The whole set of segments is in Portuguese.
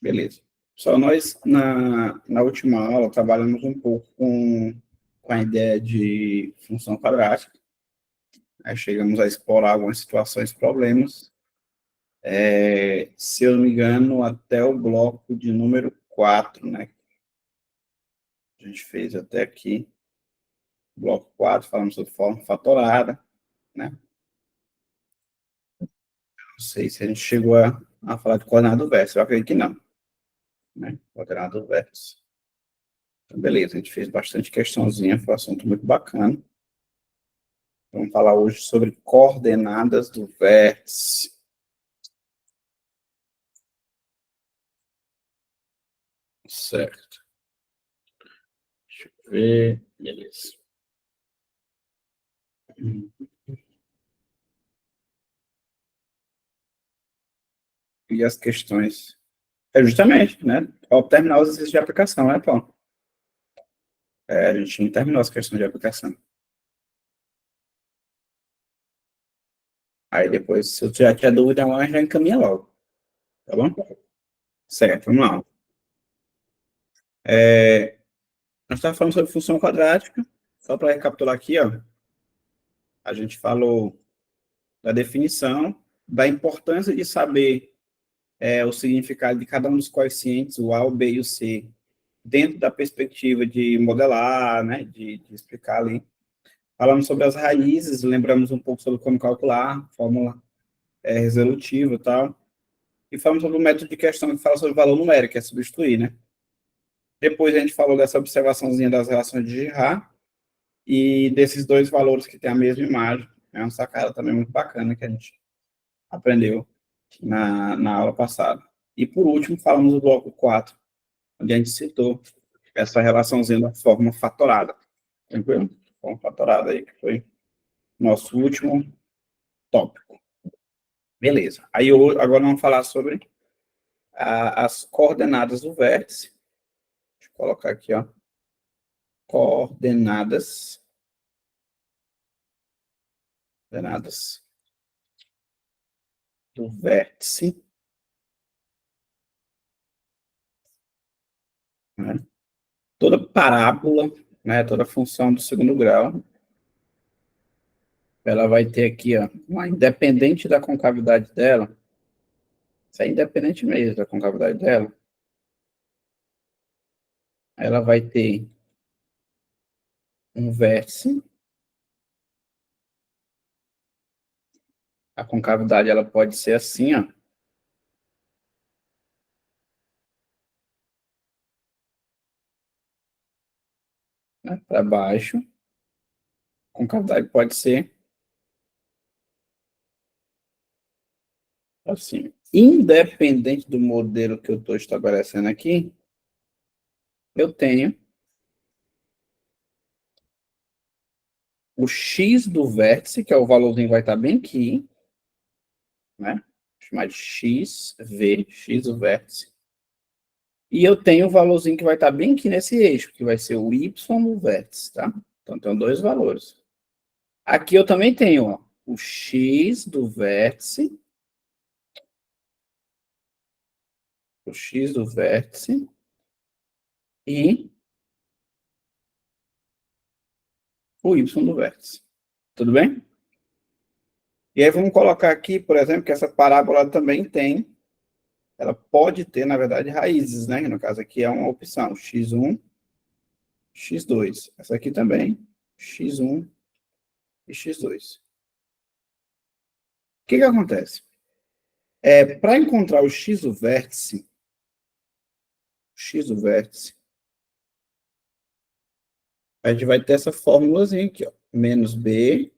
Beleza. Só nós, na última aula, trabalhamos um pouco com a ideia de função quadrática. Aí chegamos a explorar algumas situações, problemas. Se eu não me engano, até o bloco de número 4, né? A gente fez até aqui. Bloco 4, falamos sobre forma fatorada, né? Não sei se a gente chegou a falar de coordenada do vértice, eu acredito que não, né? Coordenada do vértice. Então, beleza, a gente fez bastante questãozinha, foi um assunto muito bacana. Vamos falar hoje sobre coordenadas do vértice. Certo. Deixa eu ver. Beleza. E as questões? É justamente, né? Ao terminar os exercícios de aplicação, né, Paulo? A gente não terminou as questões de aplicação. Aí depois, se eu já tiver dúvida, a gente já encaminha logo. Tá bom? Certo, vamos lá. Nós estávamos falando sobre função quadrática. Só para recapitular aqui, ó. A gente falou da definição, da importância de saber o significado de cada um dos coeficientes, o A, o B e o C, dentro da perspectiva de modelar, né, de explicar ali. Falamos sobre as raízes, lembramos um pouco sobre como calcular, fórmula resolutiva e tal. E falamos sobre o método de questão que fala sobre o valor numérico, que é substituir, né? Depois a gente falou dessa observaçãozinha das relações de Girard e desses dois valores que têm a mesma imagem. É uma sacada também muito bacana que a gente aprendeu na aula passada. E por último, falamos do bloco 4, onde a gente citou essa relaçãozinha da forma fatorada. Tranquilo? Forma fatorada aí, que foi nosso último tópico. Beleza. Aí agora vamos falar sobre as coordenadas do vértice. Deixa eu colocar aqui, ó. Coordenadas. Coordenadas do vértice. Né? Toda parábola, né, toda função do segundo grau, ela vai ter aqui, ó, independente da concavidade dela, isso é independente mesmo da concavidade dela, ela vai ter um vértice, a concavidade ela pode ser assim, ó, né, para baixo, a concavidade pode ser assim. Independente do modelo que eu estou estabelecendo aqui, eu tenho o x do vértice, que é o valorzinho que vai estar bem aqui, né? Chamar de xv, x do vértice. E eu tenho o valorzinho que vai estar bem aqui nesse eixo, que vai ser o y do vértice, tá? Então, tem dois valores. Aqui eu também tenho, ó, o x do vértice, o x do vértice e o y do vértice. Tudo bem? E aí vamos colocar aqui, por exemplo, que essa parábola também tem, ela pode ter, na verdade, raízes, né? No caso aqui é uma opção, x1, x2. Essa aqui também, x1 e x2. O que acontece? Para encontrar o x do vértice, a gente vai ter essa fórmulazinha aqui, ó, menos b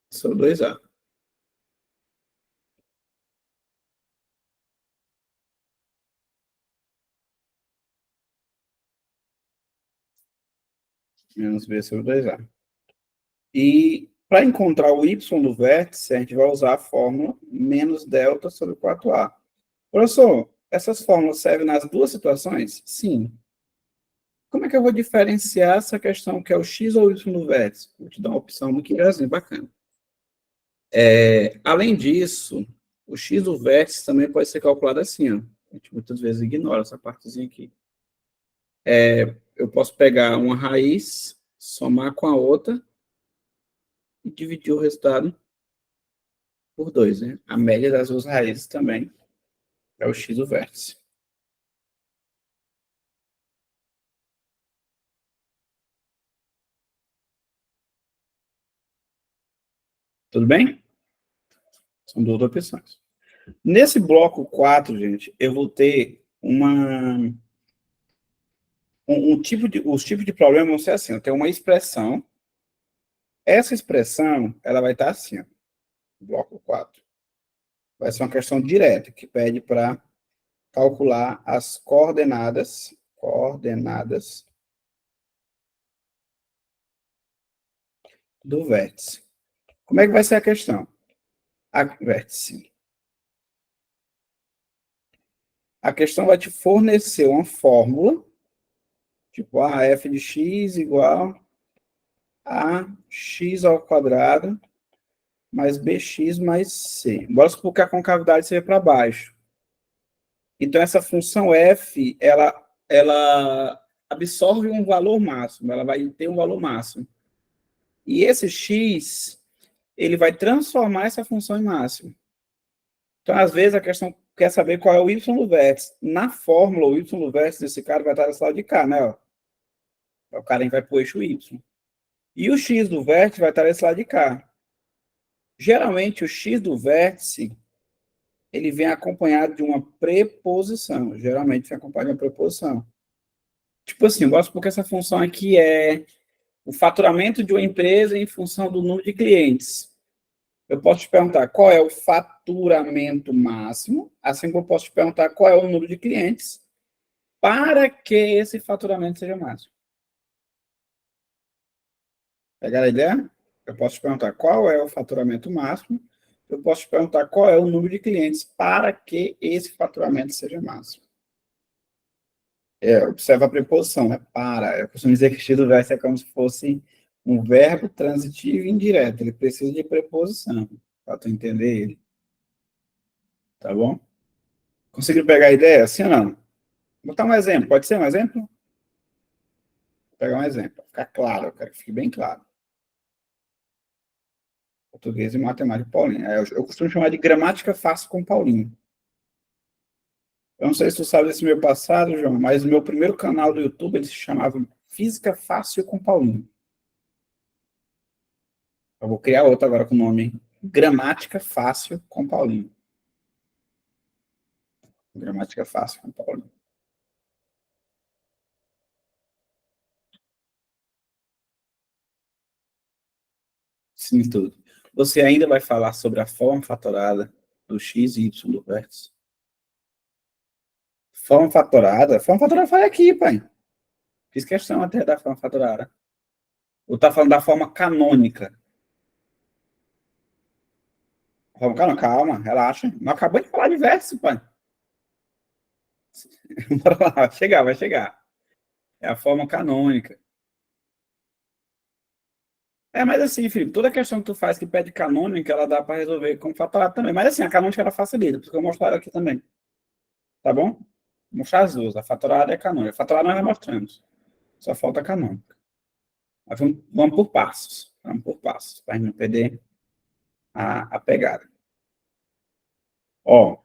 sobre 2a. Menos b sobre 2a. E para encontrar o y do vértice, a gente vai usar a fórmula menos delta sobre 4a. Professor, essas fórmulas servem nas duas situações? Sim. Como é que eu vou diferenciar essa questão que é o x ou o y do vértice? Vou te dar uma opção muito legalzinha, bacana. Além disso, o x do vértice também pode ser calculado assim, ó. A gente muitas vezes ignora essa partezinha aqui. Eu posso pegar uma raiz, somar com a outra e dividir o resultado por 2, né? A média das duas raízes também é o x do vértice. Tudo bem? São duas opções. Nesse bloco 4, gente, eu vou ter os tipos de problema vão ser assim, eu tenho uma expressão, essa expressão, ela vai estar assim, ó, bloco 4. Vai ser uma questão direta, que pede para calcular as coordenadas do vértice. Como é que vai ser a questão? Vértice. A questão vai te fornecer uma fórmula, tipo, a f de x igual a x ao quadrado mais bx mais c. Bora supor que a concavidade seja para baixo. Então, essa função f, ela absorve um valor máximo, ela vai ter um valor máximo. E esse x, ele vai transformar essa função em máximo. Então, às vezes, a questão quer saber qual é o y do vértice. Na fórmula, o y do vértice desse cara vai estar desse lado de cá, né? Ó. O cara vai para o eixo y. E o x do vértice vai estar desse lado de cá. Geralmente, o x do vértice, ele vem acompanhado de uma preposição. Geralmente, vem acompanhado de uma preposição. Tipo assim, eu gosto porque essa função aqui é o faturamento de uma empresa em função do número de clientes. Eu posso te perguntar qual é o faturamento máximo, assim como eu posso te perguntar qual é o número de clientes para que esse faturamento seja máximo. Pegaram a ideia? Eu posso te perguntar qual é o faturamento máximo, eu posso te perguntar qual é o número de clientes para que esse faturamento seja máximo. Observa a preposição, né? Para. Eu costumo dizer que o estilo verso é como se fosse um verbo transitivo e indireto. Ele precisa de preposição para tu entender ele. Tá bom? Conseguiu pegar a ideia? Assim ou não? Vou botar um exemplo. Pode ser um exemplo? Vou pegar um exemplo. Para ficar claro. Eu quero que fique bem claro. Português e matemática Paulinho. Eu costumo chamar de gramática fácil com Paulinho. Eu não sei se tu sabe desse meu passado, João, mas o meu primeiro canal do YouTube ele se chamava Física Fácil com Paulinho. Eu vou criar outro agora com o nome Gramática Fácil com Paulinho. Gramática Fácil com Paulinho. Sim, tudo. Você ainda vai falar sobre a forma fatorada do x e y do vértice? Forma fatorada? Forma fatorada foi aqui, pai. Fiz questão até da forma fatorada. Eu tá falando da forma canônica. Forma canônica, calma, relaxa. Não acabou de falar de vértice, pai. Bora lá, vai chegar, vai chegar. É a forma canônica. Mas assim, Felipe, toda questão que tu faz que pede canônica, ela dá para resolver com fatorado também. Mas assim, a canônica ela facilita, porque eu mostrar aqui também. Tá bom? Vou mostrar as duas. A fatorada e a canônica. A fatorada nós já mostramos. Só falta a canônica. Mas vamos por passos. Vamos por passos, para não perder a pegada. Ó,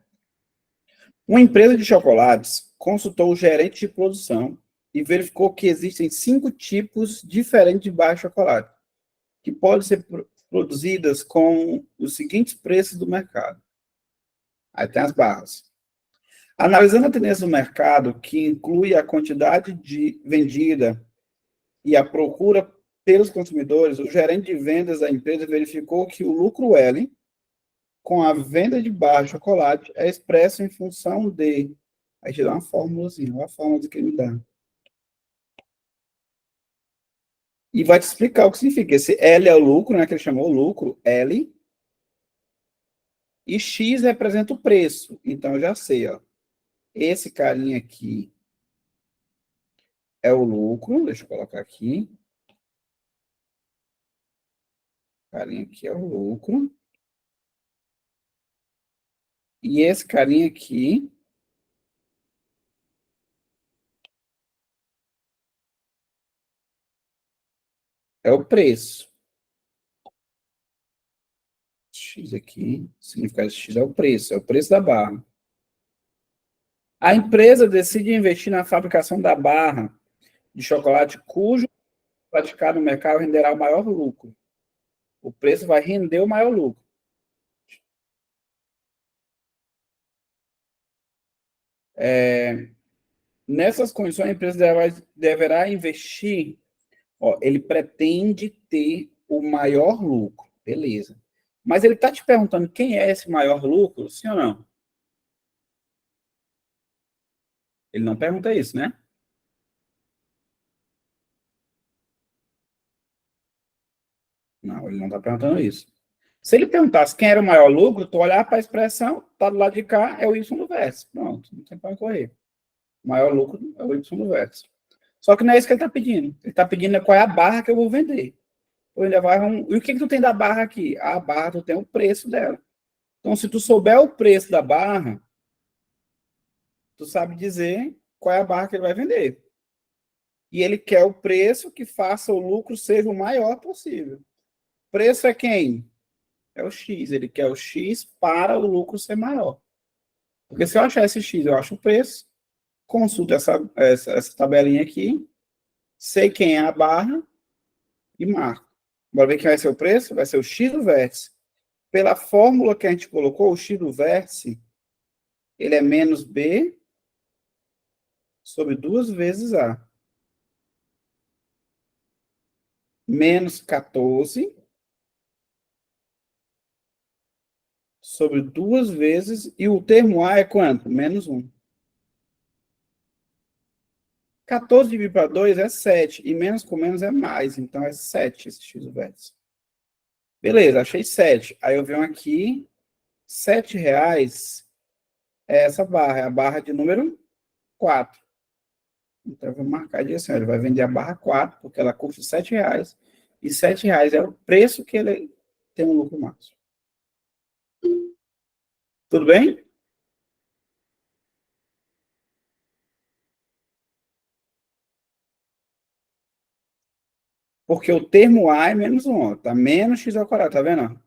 uma empresa de chocolates consultou o gerente de produção e verificou que existem 5 tipos diferentes de barra de chocolate, que podem ser produzidas com os seguintes preços do mercado. Aí tem as barras. Analisando a tendência do mercado, que inclui a quantidade de vendida e a procura pelos consumidores, o gerente de vendas da empresa verificou que o lucro L, com a venda de barra de chocolate, é expresso em função de... Aí te dá uma fórmulazinha, olha a fórmula que ele me dá. E vai te explicar o que significa. Esse L é o lucro, né, que ele chamou lucro, L, e X representa o preço. Então, eu já sei, ó. Esse carinha aqui é o lucro, deixa eu colocar aqui. O carinha aqui é o lucro. E esse carinha aqui é o preço. X aqui, significado de X é o preço da barra. A empresa decide investir na fabricação da barra de chocolate cujo praticado no mercado renderá o maior lucro. O preço vai render o maior lucro. Nessas condições, a empresa deverá investir. Ó, ele pretende ter o maior lucro. Beleza. Mas ele está te perguntando quem é esse maior lucro, sim ou não? Ele não pergunta isso, né? Não, ele não está perguntando isso. Se ele perguntasse quem era o maior lucro, tu olhar para a expressão, tá do lado de cá, é o y do verso. Pronto, não tem para correr. O maior lucro é o y do verso. Só que não é isso que ele está pedindo. Ele está pedindo qual é a barra que eu vou vender. E o que, que tu tem da barra aqui? A barra, tu tem o preço dela. Então, se tu souber o preço da barra, tu sabe dizer qual é a barra que ele vai vender. E ele quer o preço que faça o lucro seja o maior possível. Preço é quem? É o X. Ele quer o X para o lucro ser maior. Porque se eu achar esse X, eu acho o preço, consulto essa tabelinha aqui, sei quem é a barra e marco. Bora ver quem vai ser o preço? Vai ser o X do vértice. Pela fórmula que a gente colocou, o X do vértice, ele é menos B sobre 2 vezes A. Menos 14 sobre 2 vezes, e o termo A é quanto? Menos 1. 14 dividido para 2 é 7, e menos com menos é mais, então é 7 esse X do vértice. Beleza, achei 7. Aí eu venho aqui, R$ 7 é essa barra, é a barra de número 4. Então eu vou marcar de assim, ele vai vender a barra 4, porque ela custa R$ 7, e R$ 7 é o preço que ele tem um lucro máximo. Tudo bem? Porque o termo A é menos 1, ó, tá menos x ao quadrado, tá vendo?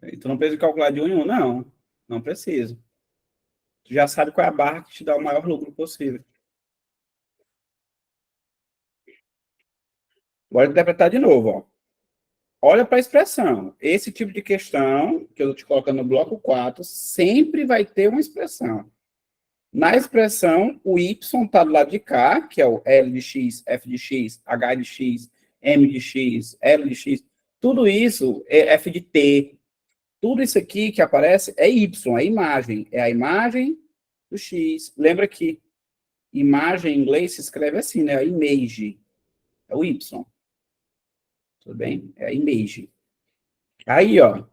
Então não precisa calcular de 1 em 1, não. Não precisa. Tu já sabe qual é a barra que te dá o maior lucro possível. Bora interpretar de novo, ó. Olha para a expressão. Esse tipo de questão, que eu estou te colocando no bloco 4, sempre vai ter uma expressão. Na expressão, o y está do lado de cá, que é o L de x, F de x, H de x, M de x, L de x. Tudo isso é F de t. Tudo isso aqui que aparece é y, é imagem. É a imagem do x. Lembra que imagem em inglês se escreve assim, né? A image. É o y. Tudo bem? É a image. Aí, ó.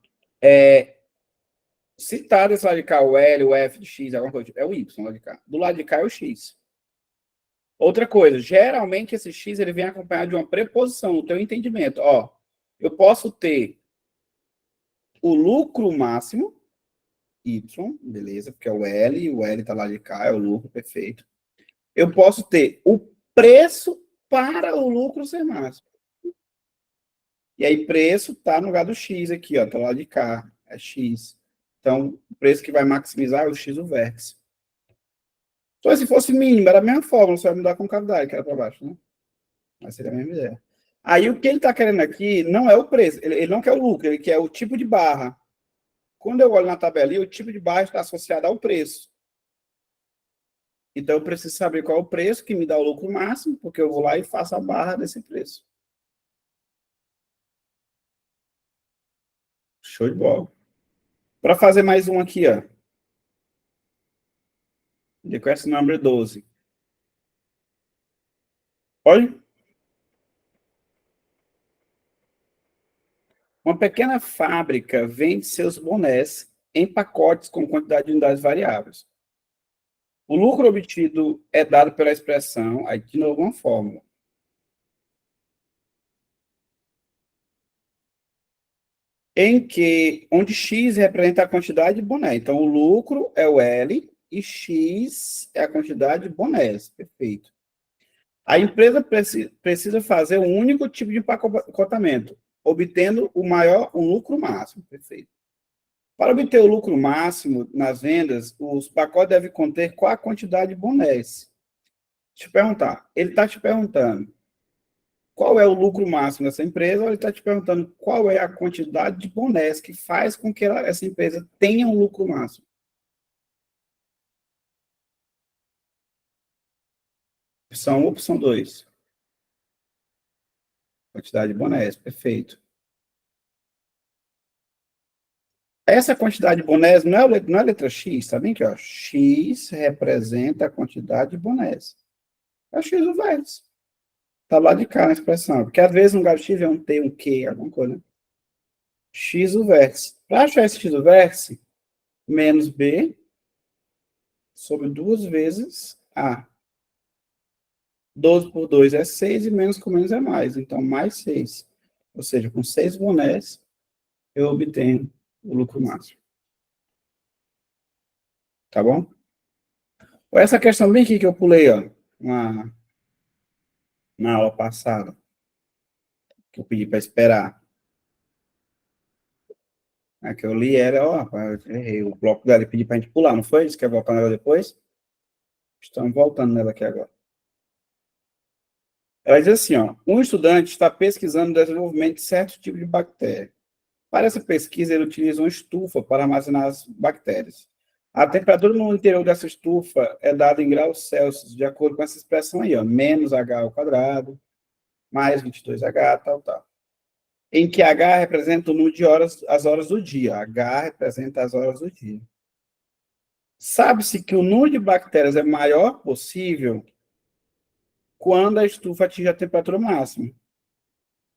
Se tá desse lado de cá o L, o F de x, alguma coisa, é o y do lado de cá. Do lado de cá é o x. Outra coisa, geralmente esse x ele vem acompanhado de uma preposição, no teu entendimento. Ó, eu posso ter o lucro máximo, y, beleza, porque é o L tá lá de cá, é o lucro, perfeito. Eu posso ter o preço para o lucro ser máximo. E aí, preço tá no lugar do x aqui, ó, tá lá de cá, é x. Então, o preço que vai maximizar é o x do vértice. Então, se fosse mínimo, era a mesma fórmula, só ia mudar a concavidade, que era para baixo, né? Mas seria a mesma ideia. Aí, o que ele está querendo aqui não é o preço, ele não quer o lucro, ele quer o tipo de barra. Quando eu olho na tabelinha, o tipo de barra está associado ao preço. Então, eu preciso saber qual é o preço que me dá o lucro máximo, porque eu vou lá e faço a barra desse preço. Show de bola. Para fazer mais um aqui, ó. The question number 12. Olha. Uma pequena fábrica vende seus bonés em pacotes com quantidade de unidades variáveis. O lucro obtido é dado pela expressão, aí de novo uma fórmula. onde X representa a quantidade de boné. Então, o lucro é o L e X é a quantidade de bonés. Perfeito. A empresa precisa fazer um único tipo de empacotamento, obtendo o lucro máximo. Perfeito. Para obter o lucro máximo nas vendas, os pacotes devem conter qual a quantidade de bonés. Deixa eu perguntar. Ele está te perguntando qual é o lucro máximo dessa empresa, ou ele está te perguntando qual é a quantidade de bonés que faz com que essa empresa tenha um lucro máximo? Opção 1 ou opção 2? Quantidade de bonés, perfeito. Essa quantidade de bonés não é letra X, tá bem aqui, ó. X representa a quantidade de bonés. É o X do vértice. Tá lá de cá na expressão. Porque às vezes no lugar do X é um T, um Q, alguma coisa, né? X do vértice. Para achar esse X do vértice, menos B sobre 2 vezes A. 12 por 2 é 6 e menos com menos é mais. Então, mais 6. Ou seja, com 6 bonés, eu obtenho o lucro máximo. Tá bom? Essa questão bem aqui que eu pulei, ó, na aula passada, que eu pedi para esperar. A que eu li era, ó, errei o bloco dela e pedi para a gente pular, não foi? Você quer voltar nela depois? Estamos voltando nela aqui agora. Ela diz assim, ó, um estudante está pesquisando o desenvolvimento de certo tipo de bactéria. Para essa pesquisa, ele utiliza uma estufa para armazenar as bactérias. A temperatura no interior dessa estufa é dada em graus Celsius, de acordo com essa expressão aí, ó, menos H ao quadrado, mais 22H, tal, tal. Em que H representa o número de horas, as horas do dia. H representa as horas do dia. Sabe-se que o número de bactérias é maior possível quando a estufa atinge a temperatura máxima.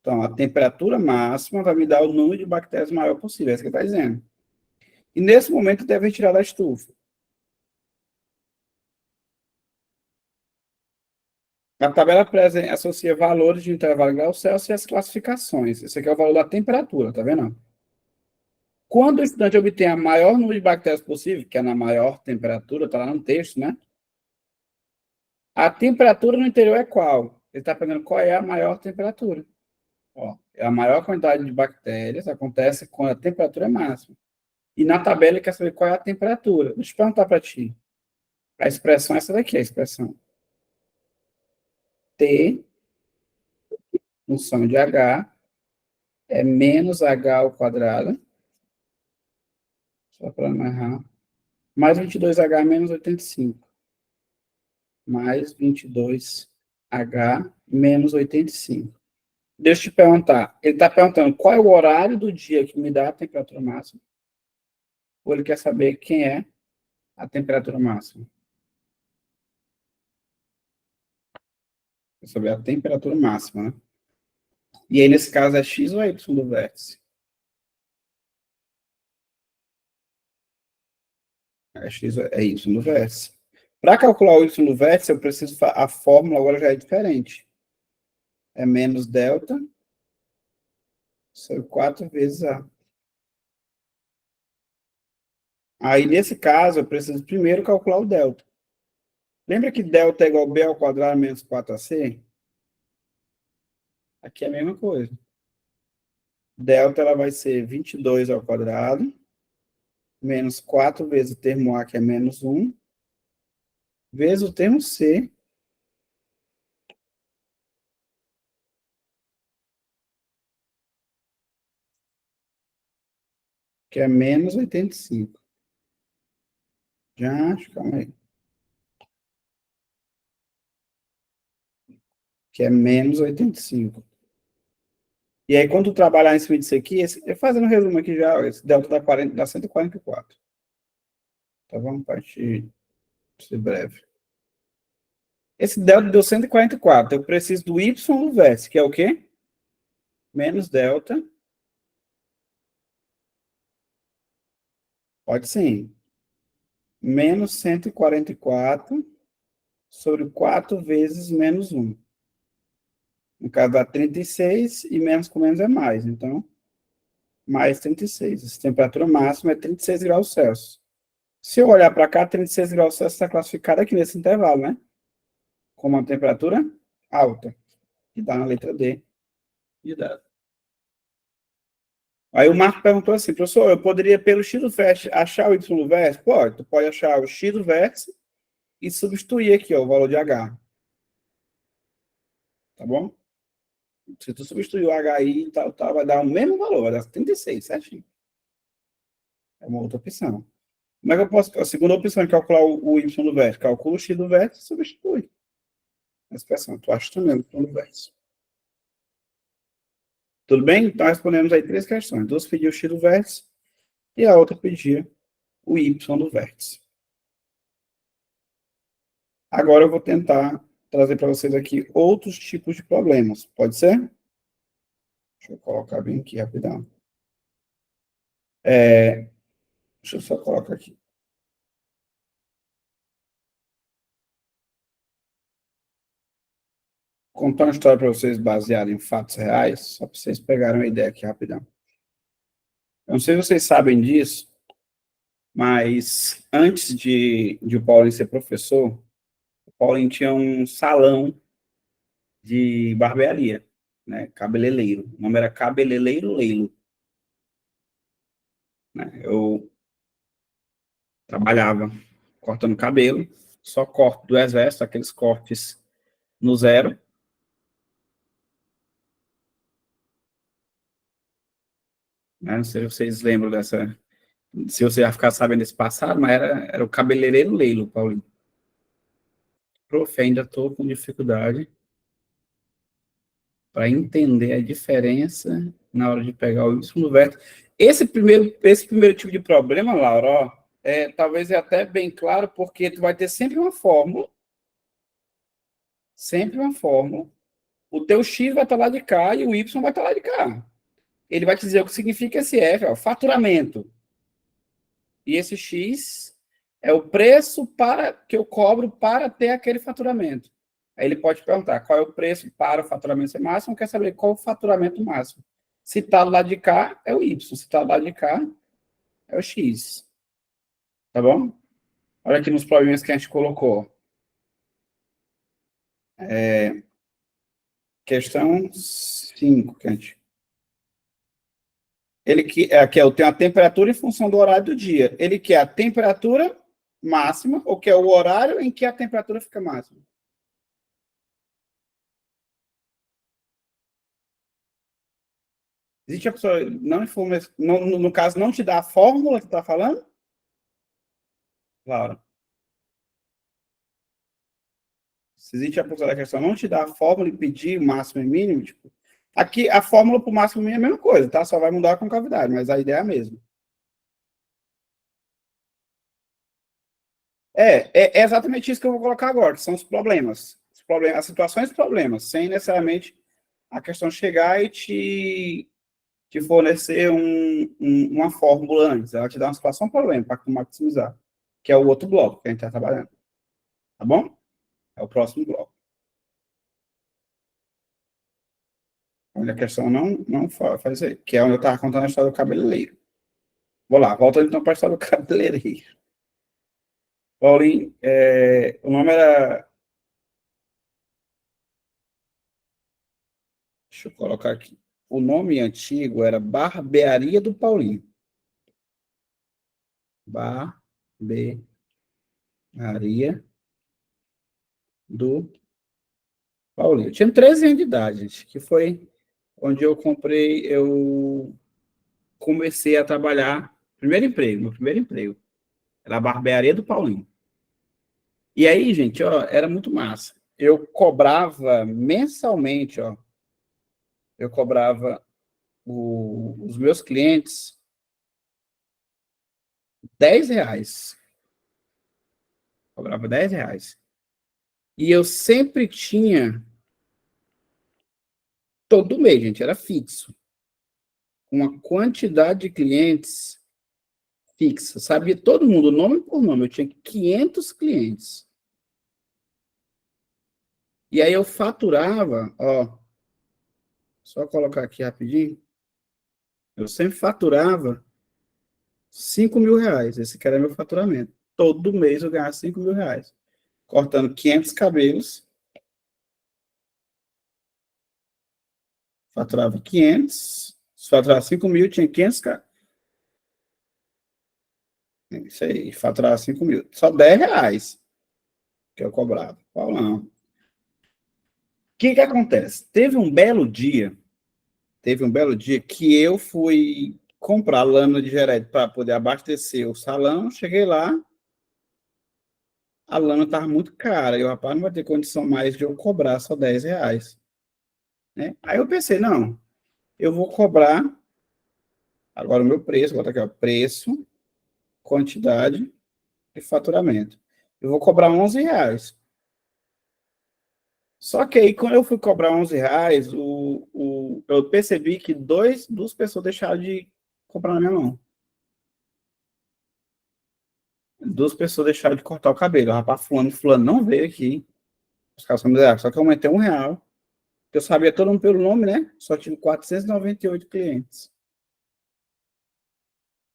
Então, a temperatura máxima vai me dar o número de bactérias maior possível, é isso que ele está dizendo. E nesse momento deve retirar da estufa. A tabela associa valores de intervalo em graus Celsius e as classificações. Esse aqui é o valor da temperatura, tá vendo? Quando o estudante obtém a maior número de bactérias possível, que é na maior temperatura, está lá no texto, né? A temperatura no interior é qual? Ele está pegando qual é a maior temperatura. Ó, a maior quantidade de bactérias acontece quando a temperatura é máxima. E na tabela ele quer saber qual é a temperatura. Deixa eu perguntar para ti. A expressão é essa daqui, a expressão. T, função de H, é menos H ao quadrado. Só para não errar. Mais 22H menos 85. Mais 22H menos 85. Deixa eu te perguntar. Ele está perguntando qual é o horário do dia que me dá a temperatura máxima? Ou ele quer saber quem é a temperatura máxima? Quer saber a temperatura máxima, né? E aí, nesse caso, é X ou é Y do vértice? É X ou é Y do vértice. Para calcular o Y do vértice, eu preciso. A fórmula agora já é diferente. É menos delta sobre 4 vezes A. Aí, nesse caso, eu preciso primeiro calcular o delta. Lembra que delta é igual a B ao quadrado menos 4AC? Aqui é a mesma coisa. Delta ela vai ser 22 ao quadrado, menos 4 vezes o termo A, que é menos 1, vezes o termo C, que é menos 85. Já acho, calma aí. Que é menos 85. E aí, quando tu trabalhar em cima disso aqui, fazendo um resumo aqui já, esse delta dá, 40, dá 144. Então, vamos partir ser breve. Esse delta deu 144. Eu preciso do y no vértice, que é o quê? Menos delta. Pode sim. Menos 144 sobre 4 vezes menos 1. No caso, dá 36 e menos com menos é mais. Então, mais 36. Essa temperatura máxima é 36 graus Celsius. Se eu olhar para cá, 36 graus Celsius está classificado aqui nesse intervalo, né? Como uma temperatura alta, que dá na letra D de dado. Aí o Marco perguntou assim, professor, eu poderia, pelo x do vértice, achar o y do vértice? Pode, tu pode achar o x do vértice e substituir aqui, ó, o valor de H. Tá bom? Se tu substituir o H aí, vai dar o mesmo valor, vai dar 36, certinho. É uma outra opção. Como é que eu posso... A segunda opção é calcular o y do vértice. Calcula o x do vértice e substitui a expressão. Tu acha também o y do vértice. Tudo bem? Então, respondemos aí 3 questões. Duas pediu o x do vértice e a outra pedia o y do vértice. Agora eu vou tentar trazer para vocês aqui outros tipos de problemas. Pode ser? Deixa eu colocar bem aqui, rapidão. Deixa eu só colocar aqui. Contar uma história para vocês baseada em fatos reais, só para vocês pegarem uma ideia aqui rapidão. Eu não sei se vocês sabem disso, mas antes de o Paulinho ser professor, o Paulinho tinha um salão de barbearia, né? Cabeleireiro. O nome era Cabeleireiro Leilo. Né? Eu trabalhava cortando cabelo, só corte do exército, aqueles cortes no zero. Né? Não sei se vocês lembram dessa. Se você já ficar sabendo desse passado, mas era o cabeleireiro Leilo, Paulinho. Prof, ainda estou com dificuldade para entender a diferença na hora de pegar o Y no vértice. Esse primeiro tipo de problema, Laura, ó, talvez é até bem claro, porque tu vai ter sempre uma fórmula, o teu X vai estar lá de cá e o Y vai estar lá de cá. Ele vai te dizer o que significa esse F, ó, faturamento. E esse X é o preço que eu cobro para ter aquele faturamento. Aí ele pode perguntar qual é o preço para o faturamento ser máximo, quer saber qual é o faturamento máximo. Se está do lado de cá, é o Y. Se está do lado de cá, é o X. Tá bom? Olha aqui nos problemas que a gente colocou. Questão 5, que a gente... Aqui eu tenho a temperatura em função do horário do dia. Ele quer a temperatura máxima, ou quer o horário em que a temperatura fica máxima. Existe a pessoa, não informa, no caso, não te dá a fórmula que está falando? Laura. Se existe a pessoa da questão, não te dá a fórmula e pedir o máximo e mínimo, tipo, aqui a fórmula para o máximo e mínimo é a mesma coisa, tá? Só vai mudar a concavidade, mas a ideia é a mesma. É exatamente isso que eu vou colocar agora, que são os problemas. As situações e problemas, sem necessariamente a questão chegar e te fornecer uma fórmula antes. Ela te dá uma situação problema para maximizar, que é o outro bloco que a gente está trabalhando. Tá bom? É o próximo bloco. Onde a questão não faz isso aí, que é onde eu estava contando a história do cabeleireiro. Vou lá, volta então para a história do cabeleireiro. Paulinho, o nome era... Deixa eu colocar aqui. O nome antigo era Barbearia do Paulinho. Barbearia do Paulinho. Eu tinha 13 anos de idade, gente, que foi onde eu comecei a trabalhar, meu primeiro emprego, era a Barbearia do Paulinho. E aí, gente, ó, era muito massa. Eu cobrava mensalmente, ó, eu cobrava os meus clientes R$ 10. Cobrava R$ 10. E eu sempre tinha, todo mês, gente, era fixo, uma quantidade de clientes fixa. Sabia todo mundo, nome por nome. Eu tinha 500 clientes. E aí eu faturava, ó, só colocar aqui rapidinho. Eu sempre faturava R$ 5.000. Esse que era meu faturamento. Todo mês eu ganhava R$ 5.000. Cortando 500 cabelos, faturava 500. Se faturava 5.000, tinha 500. Isso aí, faturava 5.000. Só R$ 10 que eu cobrava. Paulão. O que que acontece? Teve um belo dia que eu fui comprar lâmina de Jerez para poder abastecer o salão. Cheguei lá, a lâmina estava muito cara. E o rapaz não vai ter condição mais de eu cobrar só R$ 10, né? Aí eu pensei, não, eu vou cobrar agora o meu preço, bota aqui, ó, preço, quantidade e faturamento. Eu vou cobrar R$ 11. Só que aí, quando eu fui cobrar R$ 11, eu percebi que duas pessoas deixaram de comprar na minha mão. Duas pessoas deixaram de cortar o cabelo. O rapaz fulano não veio aqui. Os caras só que eu aumentei R$ 1. Eu sabia todo mundo pelo nome, né? Só tive 498 clientes.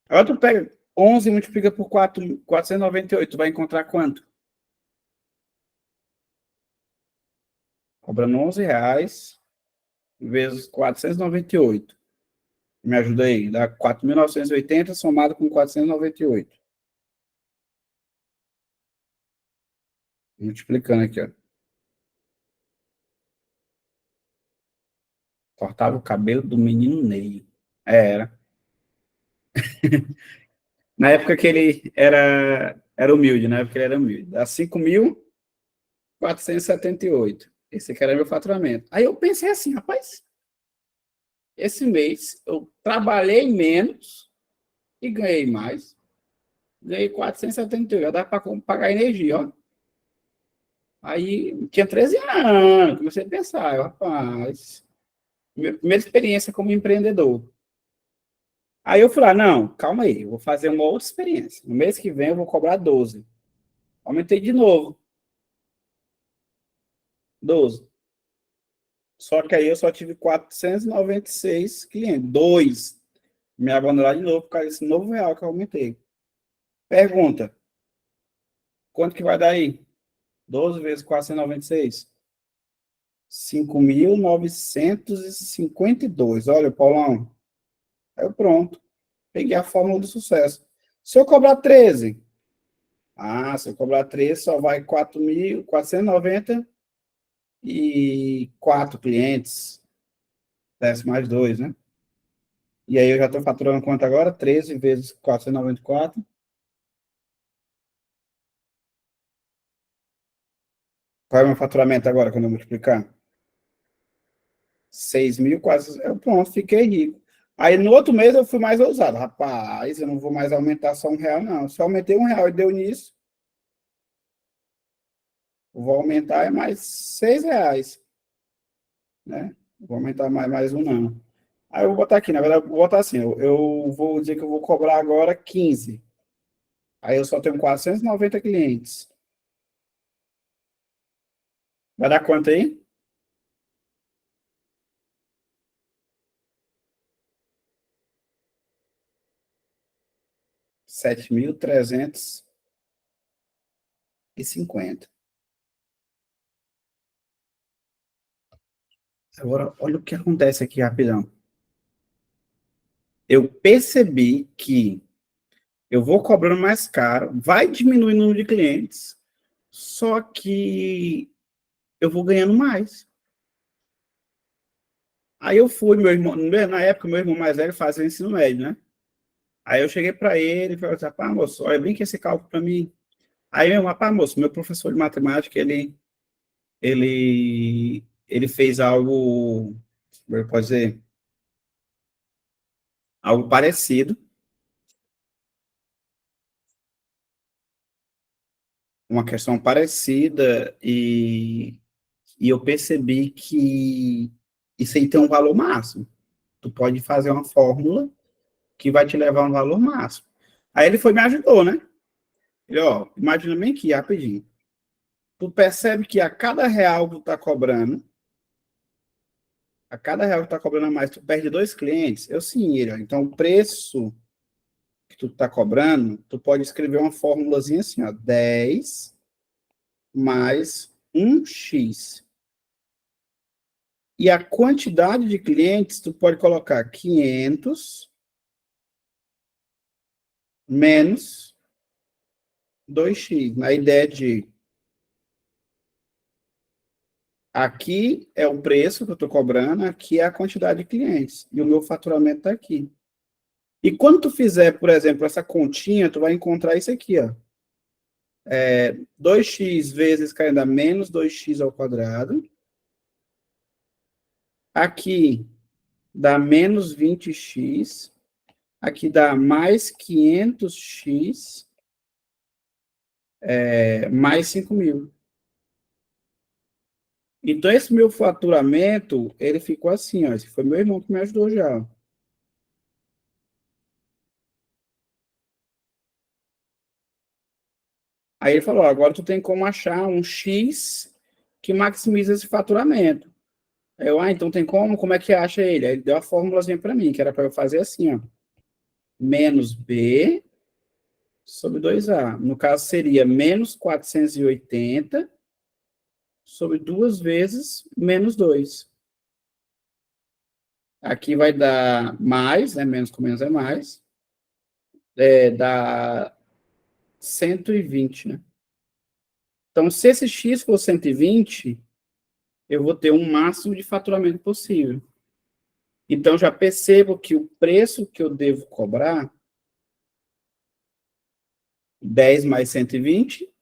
Agora tu pega 11 e multiplica por 498, tu vai encontrar quanto? Cobrando R$ 11 vezes 498. Me ajuda aí. Dá 4.980 somado com 498. Multiplicando aqui, ó. Cortava o cabelo do menino Ney. Era. Na época que ele era humilde, na época que ele era humilde. Dá 5.478. Esse aqui era meu faturamento. Aí eu pensei assim, rapaz, esse mês eu trabalhei menos e ganhei mais. Ganhei 478. Já dá para pagar energia, ó. Aí tinha 13 anos, comecei a pensar, rapaz, minha primeira experiência como empreendedor. Aí eu falei, não, calma aí, eu vou fazer uma outra experiência. No mês que vem eu vou cobrar 12. Aumentei de novo, 12. Só que aí eu só tive 496 clientes. Dois me abandonaram de novo por causa desse novo real que eu aumentei. Pergunta, quanto que vai dar aí? 12 vezes 496? 5.952. Olha, Paulão, aí eu pronto. Peguei a fórmula do sucesso. Se eu cobrar 13, se eu cobrar 13, só vai 4.494 clientes. Desce mais dois, né? E aí eu já estou faturando quanto agora? 13 vezes 494. Qual é o meu faturamento agora, quando eu multiplicar? 6.000, quase. Eu, pronto, fiquei rico. Aí no outro mês eu fui mais ousado. Rapaz, eu não vou mais aumentar só R$ 1, não. Se eu aumentei R$ 1 e deu nisso, eu vou aumentar é mais R$ 6, né? Não vou aumentar mais um, não. Aí eu vou botar aqui, na verdade, eu vou botar assim, eu vou dizer que eu vou cobrar agora 15. Aí eu só tenho 490 clientes. Vai dar quanto aí? 7.350. Agora, olha o que acontece aqui rapidão. Eu percebi que eu vou cobrando mais caro, vai diminuir o número de clientes, só que eu vou ganhando mais. Aí eu fui, meu irmão, na época, meu irmão mais velho fazia ensino médio, né? Aí eu cheguei para ele e falei assim, pá, moço, olha bem que esse cálculo para mim. Aí, meu, pá, moço, meu professor de matemática, ele fez algo, como eu posso dizer, algo parecido, uma questão parecida, e eu percebi que isso aí tem um valor máximo. Tu pode fazer uma fórmula que vai te levar a um valor máximo. Aí ele foi e me ajudou, né? Ele, ó, imagina bem aqui, rapidinho. Tu percebe que a cada real que tu tá cobrando, A cada real que tá cobrando a mais, tu perde 2 clientes, eu sim, ele, ó. Então, o preço que tu tá cobrando, tu pode escrever uma formulazinha assim, ó, 10 mais 1x. E a quantidade de clientes, tu pode colocar 500 menos 2x. Na ideia de aqui é o preço que eu estou cobrando, aqui é a quantidade de clientes. E o meu faturamento está aqui. E quando tu fizer, por exemplo, essa continha, tu vai encontrar isso aqui, ó. 2x vezes caindo a menos 2x ao quadrado. Aqui dá menos 20x. Aqui dá mais 500x, mais 5.000. Então, esse meu faturamento, ele ficou assim, ó. Esse foi meu irmão que me ajudou já. Aí ele falou, agora tu tem como achar um X que maximiza esse faturamento. Aí eu, então tem como? Como é que acha ele? Aí ele deu a fórmulazinha para mim, que era para eu fazer assim, ó. Menos B sobre 2A. No caso, seria menos 480 sobre 2 vezes menos 2. Aqui vai dar mais, né? Menos com menos é mais. Dá 120, né? Então, se esse X for 120, eu vou ter um máximo de faturamento possível. Então, já percebo que o preço que eu devo cobrar, 10 mais 120,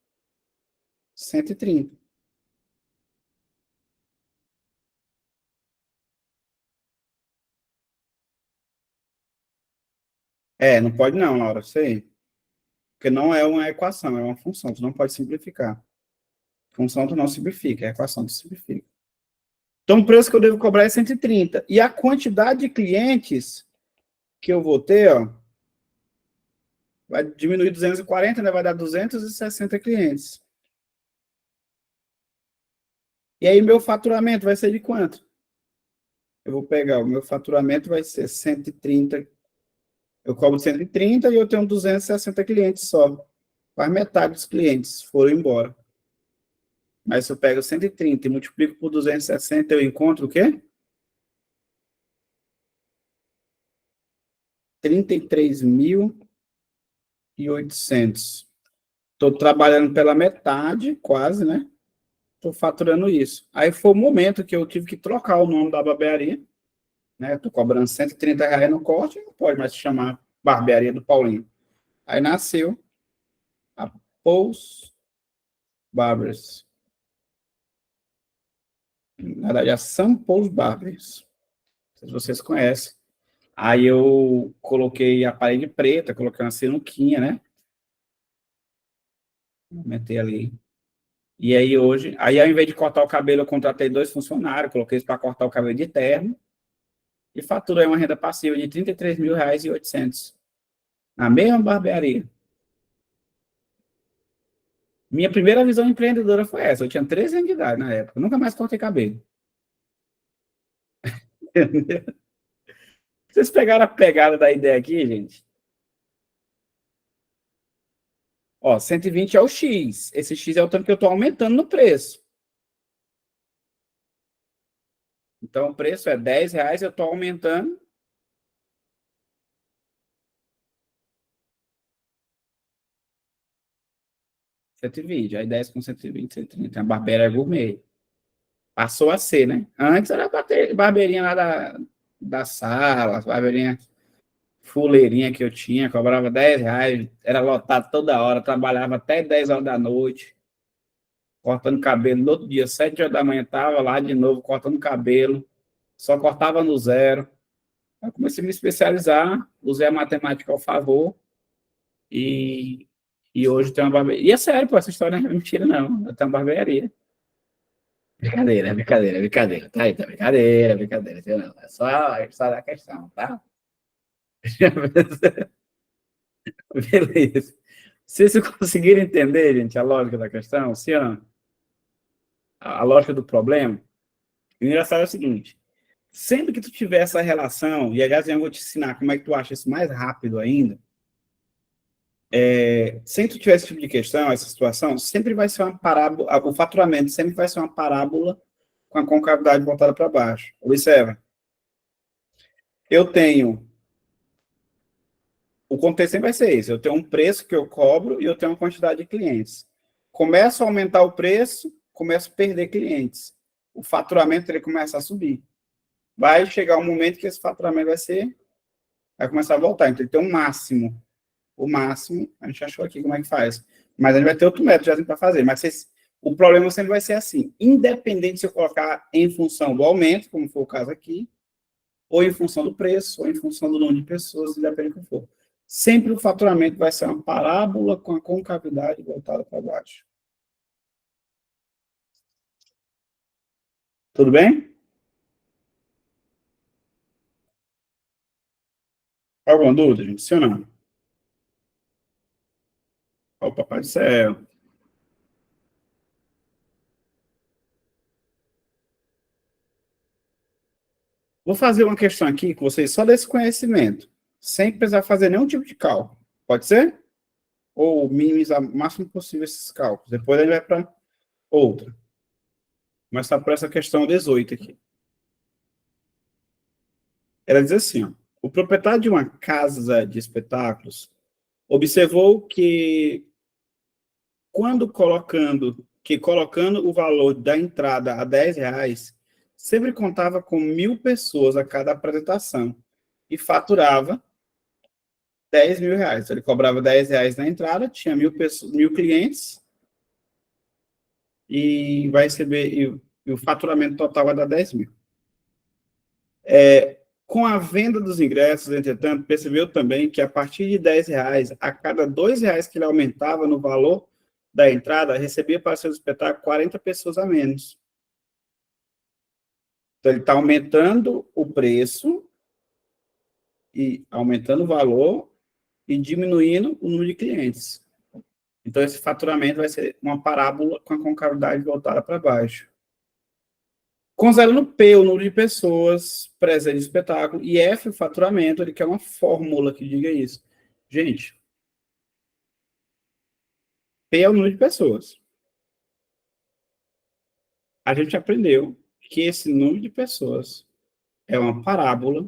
130. Não pode não, Laura, sei. Porque não é uma equação, é uma função, tu não pode simplificar. Função tu não simplifica, a equação tu simplifica. Então, o preço que eu devo cobrar é 130. E a quantidade de clientes que eu vou ter, ó, vai diminuir 240, né? Vai dar 260 clientes. E aí, meu faturamento vai ser de quanto? Eu vou pegar, o meu faturamento vai ser 130. Eu cobro 130 e eu tenho 260 clientes só. Quase metade dos clientes foram embora. Mas se eu pego 130 e multiplico por 260, eu encontro o quê? 33.800. Estou trabalhando pela metade, quase, né? Estou faturando isso. Aí foi o momento que eu tive que trocar o nome da barbearia, né? Estou cobrando R$ 130 no corte, não pode mais se chamar Barbearia do Paulinho. Aí nasceu a Paul's Barbers. Na verdade, a São Paul's Barbers. Não sei se vocês conhecem. Aí eu coloquei a parede preta, coloquei uma sinuquinha, né? Aumentei ali. E aí hoje, aí ao invés de cortar o cabelo, eu contratei 2 funcionários, coloquei eles para cortar o cabelo de terno e faturei uma renda passiva de R$ 33.800 na mesma barbearia. Minha primeira visão empreendedora foi essa. Eu tinha 13 anos de idade na época, nunca mais cortei cabelo. Vocês pegaram a pegada da ideia aqui, gente? Ó, 120 é o X. Esse X é o tanto que eu estou aumentando no preço. Então, o preço é R$ 10, eu estou aumentando 120. Aí 10 com 120, 130. A barbeira é gourmet. Passou a ser, né? Antes era barbeirinha lá da sala, barbeirinha fuleirinha que eu tinha, cobrava R$ 10, era lotado toda hora, trabalhava até 10 horas da noite, cortando cabelo. No outro dia, 7 horas da manhã, estava lá de novo, cortando cabelo, só cortava no zero. Aí comecei a me especializar, usei a matemática ao favor e hoje tem uma barbearia. E é sério, pô, essa história não é mentira, não. Eu tenho uma barbearia. Brincadeira, brincadeira, brincadeira. Tá aí, tá brincadeira, brincadeira. Não, é só a questão, tá? Beleza. Se vocês conseguirem entender, gente, a lógica da questão, se a lógica do problema, o engraçado é o seguinte: Sempre que tu tiver essa relação, e aliás eu vou te ensinar como é que tu acha isso mais rápido ainda, sempre que tu tiver esse tipo de questão, essa situação, sempre vai ser uma parábola, o faturamento sempre vai ser uma parábola com a concavidade voltada para baixo. Observa, eu tenho, o contexto sempre vai ser esse, eu tenho um preço que eu cobro e eu tenho uma quantidade de clientes. Começo a aumentar o preço, começo a perder clientes. O faturamento ele começa a subir. Vai chegar um momento que esse faturamento vai começar a voltar. Então, ele tem um máximo. O máximo, a gente achou aqui como é que faz. Mas a gente vai ter outro método já para fazer. Mas o problema sempre vai ser assim. Independente se eu colocar em função do aumento, como foi o caso aqui, ou em função do preço, ou em função do número de pessoas, independente do que for. Sempre o faturamento vai ser uma parábola com a concavidade voltada para baixo. Tudo bem? Alguma dúvida, gente? Sim ou não? Ó, o Papai do Céu. Vou fazer uma questão aqui com vocês só desse conhecimento, sem precisar fazer nenhum tipo de cálculo. Pode ser? Ou minimizar o máximo possível esses cálculos. Depois a gente vai para outra. Mas está por essa questão 18 aqui. Ela diz assim, ó, o proprietário de uma casa de espetáculos observou colocando o valor da entrada a R$ 10, sempre contava com 1.000 pessoas a cada apresentação e faturava R$ 10.000. Então, ele cobrava R$ 10 na entrada, tinha 1.000 pessoas, 1.000 clientes e vai receber e o faturamento total vai dar 10.000. Com a venda dos ingressos, entretanto, percebeu também que a partir de R$ 10, a cada R$ 2 que ele aumentava no valor da entrada, recebia para seu espetáculo 40 pessoas a menos. Então, ele está aumentando o preço e aumentando o valor e diminuindo o número de clientes. Então, esse faturamento vai ser uma parábola com a concavidade voltada para baixo. Considerando P, o número de pessoas presentes no espetáculo, e F, o faturamento, ele quer uma fórmula que diga isso. Gente, P é o número de pessoas. A gente aprendeu que esse número de pessoas é uma parábola,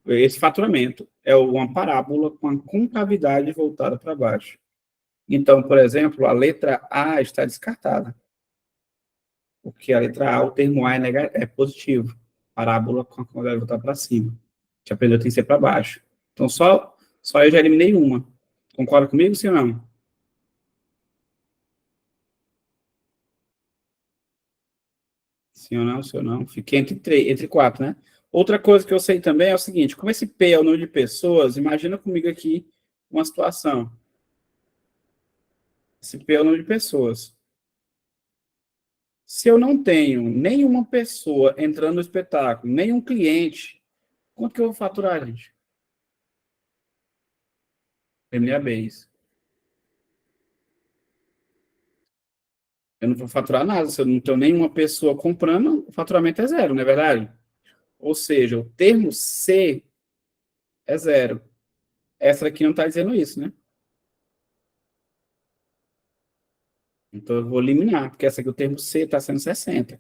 esse faturamento é uma parábola com a concavidade voltada para baixo. Então, por exemplo, a letra A está descartada, porque a letra A, o termo A é positivo, parábola com a concavidade voltada para cima. A gente aprendeu que tem que ser para baixo. Então, só eu já eliminei uma. Concorda comigo, sim ou não? Sim ou não, sim ou não. Fiquei entre quatro, né? Outra coisa que eu sei também é o seguinte: como esse P é o número de pessoas, imagina comigo aqui uma situação. Esse P é o número de pessoas. Se eu não tenho nenhuma pessoa entrando no espetáculo, nenhum cliente, quanto que eu vou faturar, gente? Terminei a base. Eu não vou faturar nada. Se eu não tenho nenhuma pessoa comprando, o faturamento é zero, não é verdade? Ou seja, o termo C é zero. Essa aqui não está dizendo isso, né? Então eu vou eliminar, porque essa aqui, o termo C está sendo 60.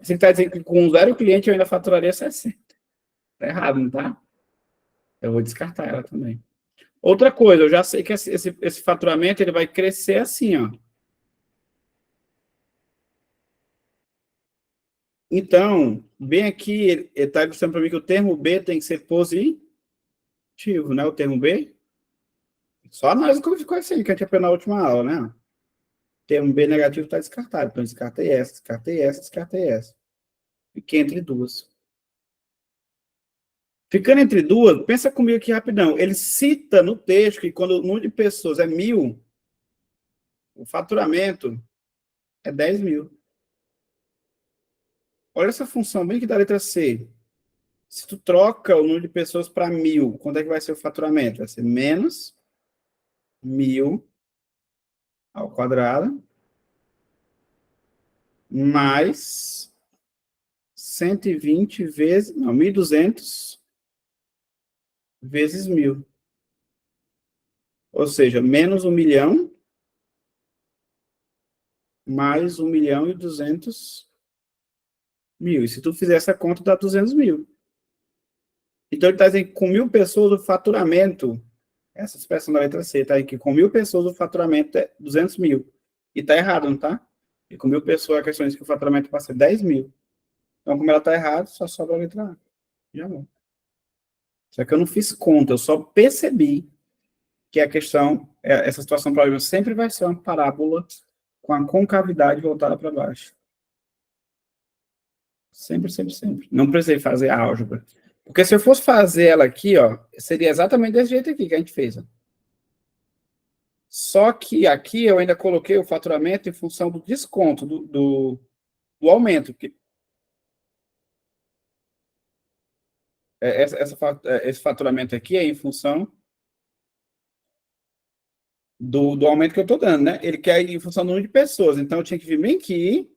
Você está dizendo que com zero cliente eu ainda faturaria 60. Está errado, não tá? Eu vou descartar ela também. Outra coisa, eu já sei que esse faturamento ele vai crescer assim, ó. Então, bem aqui, ele está ilustrando para mim que o termo B tem que ser positivo, né? O termo B. Só nós como ficou assim, que a gente aprendeu na última aula, né? O termo B negativo está descartado. Então, descartei essa, descartei essa, descartei essa. Fiquei entre duas. Ficando entre duas, pensa comigo aqui rapidão. Ele cita no texto que quando o número de pessoas é 1.000, o faturamento é 10.000. Olha essa função bem aqui da letra C. Se tu troca o número de pessoas para 1.000, quanto é que vai ser o faturamento? Vai ser menos 1.000 ao quadrado mais 120 vezes... Não, 1.200 vezes 1.000. Ou seja, menos 1 milhão, mais 1.200.000. E se tu fizer essa conta, dá 200 mil. Então, ele está dizendo que com 1.000 pessoas, o faturamento... Essa expressão da letra C está aí, que com 1.000 pessoas, o faturamento é 200 mil. E está errado, não está? E com 1.000 pessoas, a questão é que o faturamento passa a ser 10 mil. Então, como ela está errada, só sobra a letra A. Já não. Só que eu não fiz conta, eu só percebi que a questão, essa situação problema sempre vai ser uma parábola com a concavidade voltada para baixo. Sempre, sempre, sempre. Não precisei fazer a álgebra. Porque se eu fosse fazer ela aqui, ó, seria exatamente desse jeito aqui que a gente fez. Ó. Só que aqui eu ainda coloquei o faturamento em função do desconto, do aumento. Que, esse faturamento aqui é em função do aumento que eu estou dando, né? Ele quer ir em função do número de pessoas. Então, eu tinha que vir bem aqui.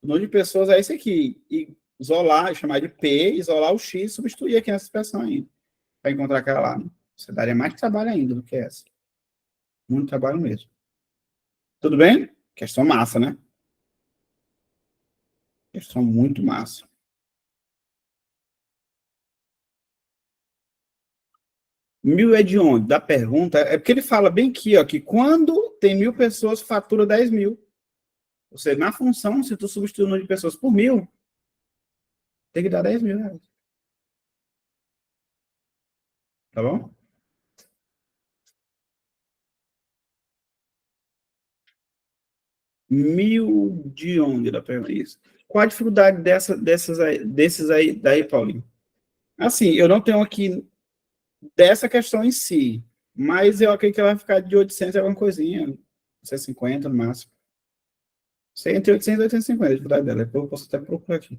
O número de pessoas é esse aqui. E isolar, chamar de P, isolar o X, substituir aqui nessa expressão aí. Para encontrar aquela lá. Né? Você daria mais trabalho ainda do que essa. Muito trabalho mesmo. Tudo bem? Questão massa, né? Questão muito massa. Mil é de onde? Da pergunta. É porque ele fala bem aqui, ó, que quando tem 1.000 pessoas, fatura 10 mil. Ou seja, na função, se tu substituir o número de pessoas por 1.000, tem que dar 10 mil reais. Tá bom? Mil de onde? Da pergunta. Isso. Qual a dificuldade desses aí, daí, Paulinho? Assim, eu não tenho aqui dessa questão em si, mas eu acredito que ela vai ficar de 800 alguma coisinha, 850 no máximo. Sei entre 800 e 850 a dificuldade dela. Depois eu posso até procurar aqui.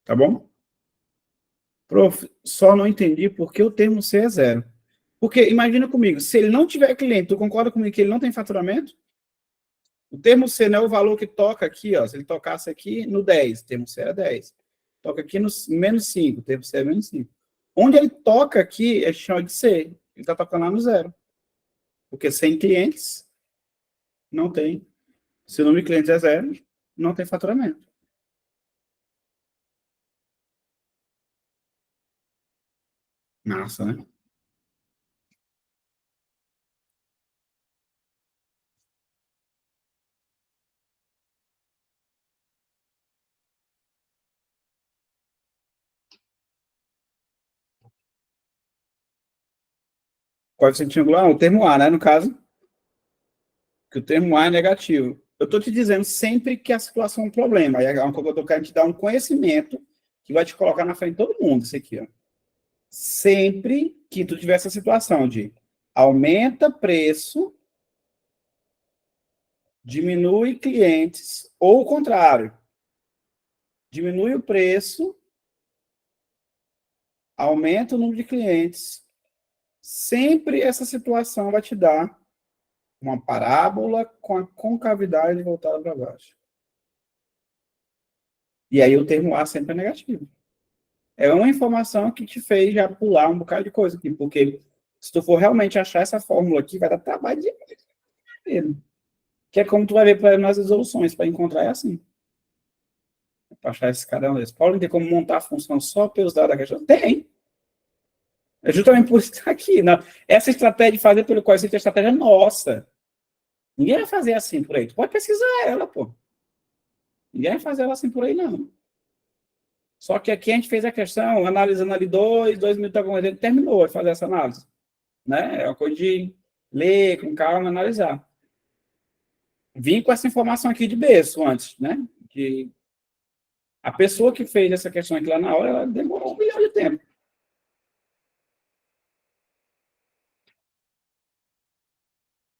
Tá bom? Prof, só não entendi por que o termo C é zero. Porque, imagina comigo, se ele não tiver cliente, tu concorda comigo que ele não tem faturamento? O termo C não é o valor que toca aqui, ó. Se ele tocasse aqui no 10, o termo C é 10. Toca aqui no menos 5, o termo C é menos 5. Onde ele toca aqui, é chama de C. Ele está tocando lá no zero. Porque sem clientes, não tem. Se o número de clientes é zero, não tem faturamento. Massa, né? Coeficiente angular, o termo A, né? No caso, que o termo A é negativo. Eu estou te dizendo sempre que a situação é um problema. Aí é uma coisa que eu quero te dar um conhecimento que vai te colocar na frente de todo mundo, isso aqui, ó. Sempre que tu tiver essa situação de aumenta preço, diminui clientes, ou o contrário, diminui o preço, aumenta o número de clientes, sempre essa situação vai te dar uma parábola com a concavidade voltada para baixo. E aí o termo A sempre é negativo. É uma informação que te fez já pular um bocado de coisa aqui, porque se tu for realmente achar essa fórmula aqui, vai dar trabalho de mesmo. Que é como tu vai ver nas resoluções, para encontrar é assim. Para achar esse cada um desses. Paulo, tem como montar a função só pelos dados da questão? Tem. É justamente por isso que está aqui. Não. Essa estratégia de fazer pelo coeficiente é estratégia nossa. Ninguém vai fazer assim por aí. Tu pode pesquisar ela, pô. Ninguém vai fazer ela assim por aí, não. Só que aqui a gente fez a questão, analisando ali 2 minutos, alguma coisa, terminou de fazer essa análise. Né? É uma coisa de ler com calma, analisar. Vim com essa informação aqui de berço antes, né? Que a pessoa que fez essa questão aqui lá na hora, ela demorou 1 milhão de tempo.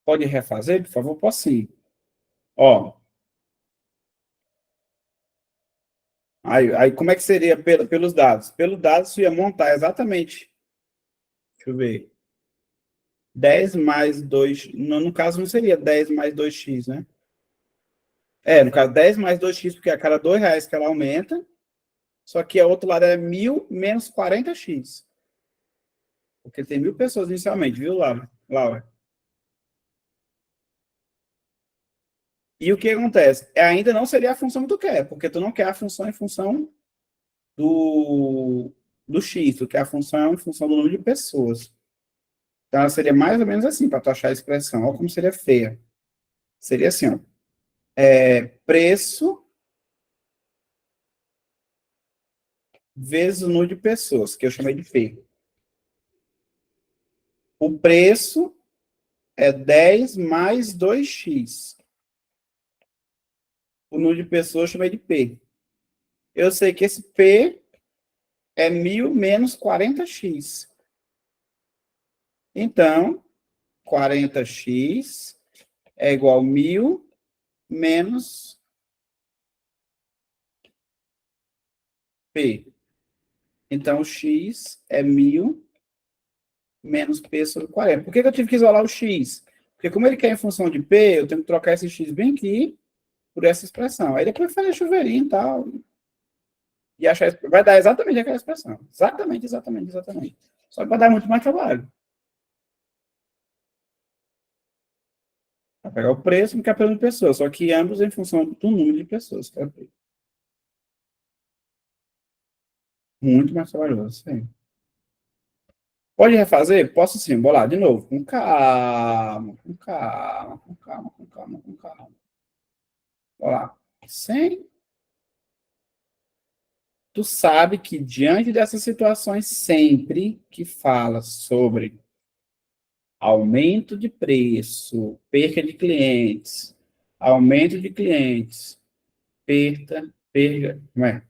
Pode refazer, por favor? Posso sim. Ó, aí como é que seria pelos dados? Pelos dados, você ia montar exatamente. Deixa eu ver. 10 mais 2. No caso, não seria 10 mais 2x, né? No caso, 10 mais 2x, porque a cada R$ 2 que ela aumenta, só que a outro lado é 1.000 menos 40x. Porque tem 1.000 pessoas inicialmente, viu, Laura? E o que acontece? Ainda não seria a função que tu quer, porque tu não quer a função em função do, do x, tu quer a função em função do número de pessoas. Então, ela seria mais ou menos assim, para tu achar a expressão. Olha como seria feia. Seria assim, ó. Preço vezes o número de pessoas, que eu chamei de P. O preço é 10 mais 2x. O número de pessoas eu chamei de P. Eu sei que esse P é 1.000 menos 40x. Então, 40x é igual a 1.000 menos P. Então, x é 1.000 menos P sobre 40. Por que eu tive que isolar o x? Porque como ele quer em função de P, eu tenho que trocar esse x bem aqui por essa expressão. Aí depois fazer chuveirinho e tal, e achar, vai dar exatamente aquela expressão. Exatamente, exatamente, exatamente. Só que vai dar muito mais trabalho. Vai pegar o preço e ficar de pessoas, só que ambos em função do número de pessoas. Que é muito mais trabalhoso, sim. Pode refazer? Posso sim, vou lá, de novo. Com calma, com calma, com calma, com calma, com calma. Vou lá. Sem. Tu sabe que diante dessas situações, sempre que fala sobre aumento de preço, perca de clientes, aumento de clientes, perda, não é?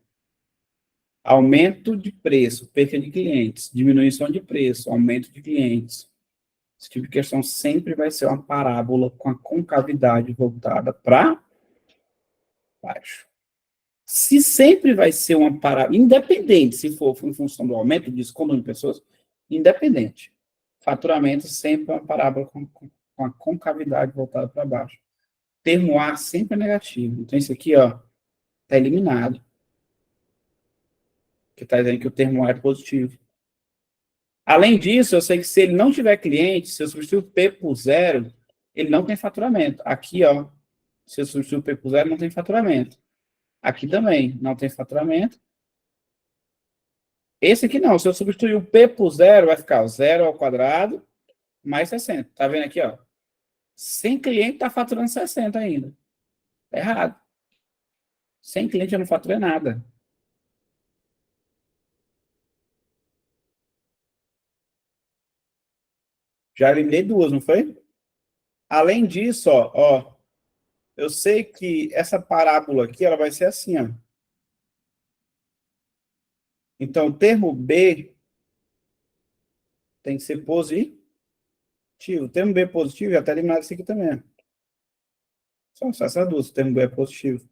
Aumento de preço, perca de clientes, diminuição de preço, aumento de clientes. Esse tipo de questão sempre vai ser uma parábola com a concavidade voltada para baixo. Se sempre vai ser uma parábola, independente se for em função do aumento disso, com o número de pessoas, independente. Faturamento sempre é uma parábola com a concavidade voltada para baixo. Termo A sempre é negativo. Então, isso aqui, ó, está eliminado. Que está dizendo que o termo A é positivo. Além disso, eu sei que se ele não tiver cliente, se eu substituir o P por zero, ele não tem faturamento. Aqui, ó, se eu substituir o P por zero, não tem faturamento. Aqui também não tem faturamento. Esse aqui não. Se eu substituir o P por zero, vai ficar o zero ao quadrado mais 60. Tá vendo aqui, ó? Sem cliente, está faturando 60 ainda. Tá errado. Sem cliente, eu não faturei nada. Já eliminei duas, não foi? Além disso, ó, eu sei que essa parábola aqui, ela vai ser assim, ó. Então, o termo B tem que ser positivo. O termo B positivo já está eliminado isso aqui também. Só essas duas, o termo B é positivo.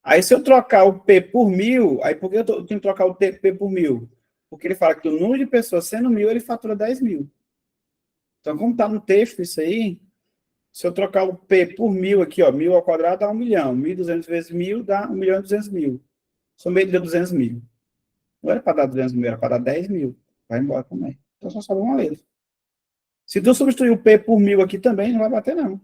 Aí, se eu trocar o P por 1.000, aí por que eu tenho que trocar o P por 1.000? Porque ele fala que o número de pessoas sendo 1.000, ele fatura 10.000. Então, como está no texto isso aí, se eu trocar o P por 1.000 aqui, ó, 1.000 ao quadrado dá 1 milhão. 1.200 vezes 1.000 dá 1.200.000. Somei deu 200.000. Não era para dar 200.000, era para dar 10.000. Vai embora também. Então, só sobra uma letra. Se tu substituir o P por 1.000 aqui também, não vai bater, não.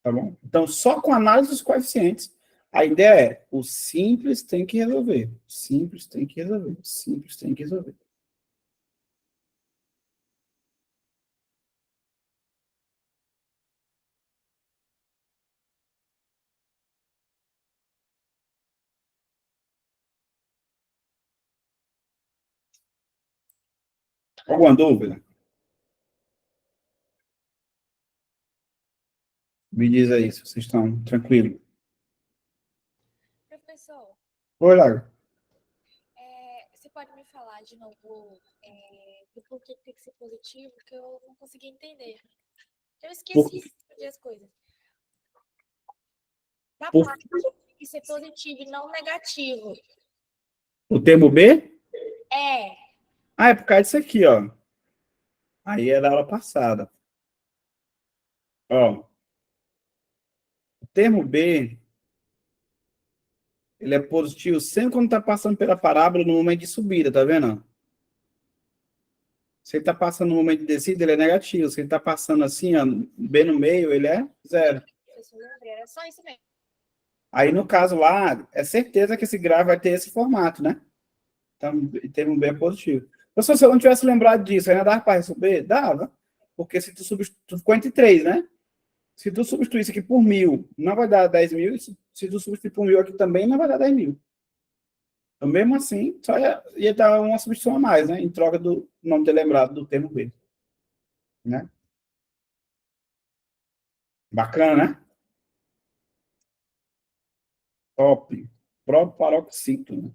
Tá bom? Então, só com análise dos coeficientes, a ideia é, o simples tem que resolver. O simples tem que resolver. O simples tem que resolver. Alguma dúvida? Me diz aí, se vocês estão tranquilos. Professor, Oi, Lago. você pode me falar de novo do porquê que tem que ser positivo, que eu não consegui entender. Eu Por, esqueci as coisas. Na por, parte tem que ser positivo e não negativo. o termo B? É, Ah, é por causa disso aqui, ó. Aí é da aula passada. Ó. termo B, ele é positivo sempre quando está passando pela parábola no momento de subida, tá vendo? Se ele está passando no momento de descida, ele é negativo. Se ele está passando assim, ó, B no meio, ele é zero. Era só isso mesmo. Aí, no caso lá, é certeza que esse gráfico vai ter esse formato, né? Então, termo B é positivo. Então, se eu não tivesse lembrado disso, ainda dava para resolver? Dava. Porque se tu substituir, ficou entre 3, né? Se tu substituir isso aqui por 1.000, não vai dar 10.000. Se tu substituir por 1.000 aqui também, não vai dar 10.000. Então, mesmo assim, só ia dar uma substituição a mais, né? Em troca do não ter lembrado do termo B. Né? Bacana, né? Top. Proparoxítono. Né?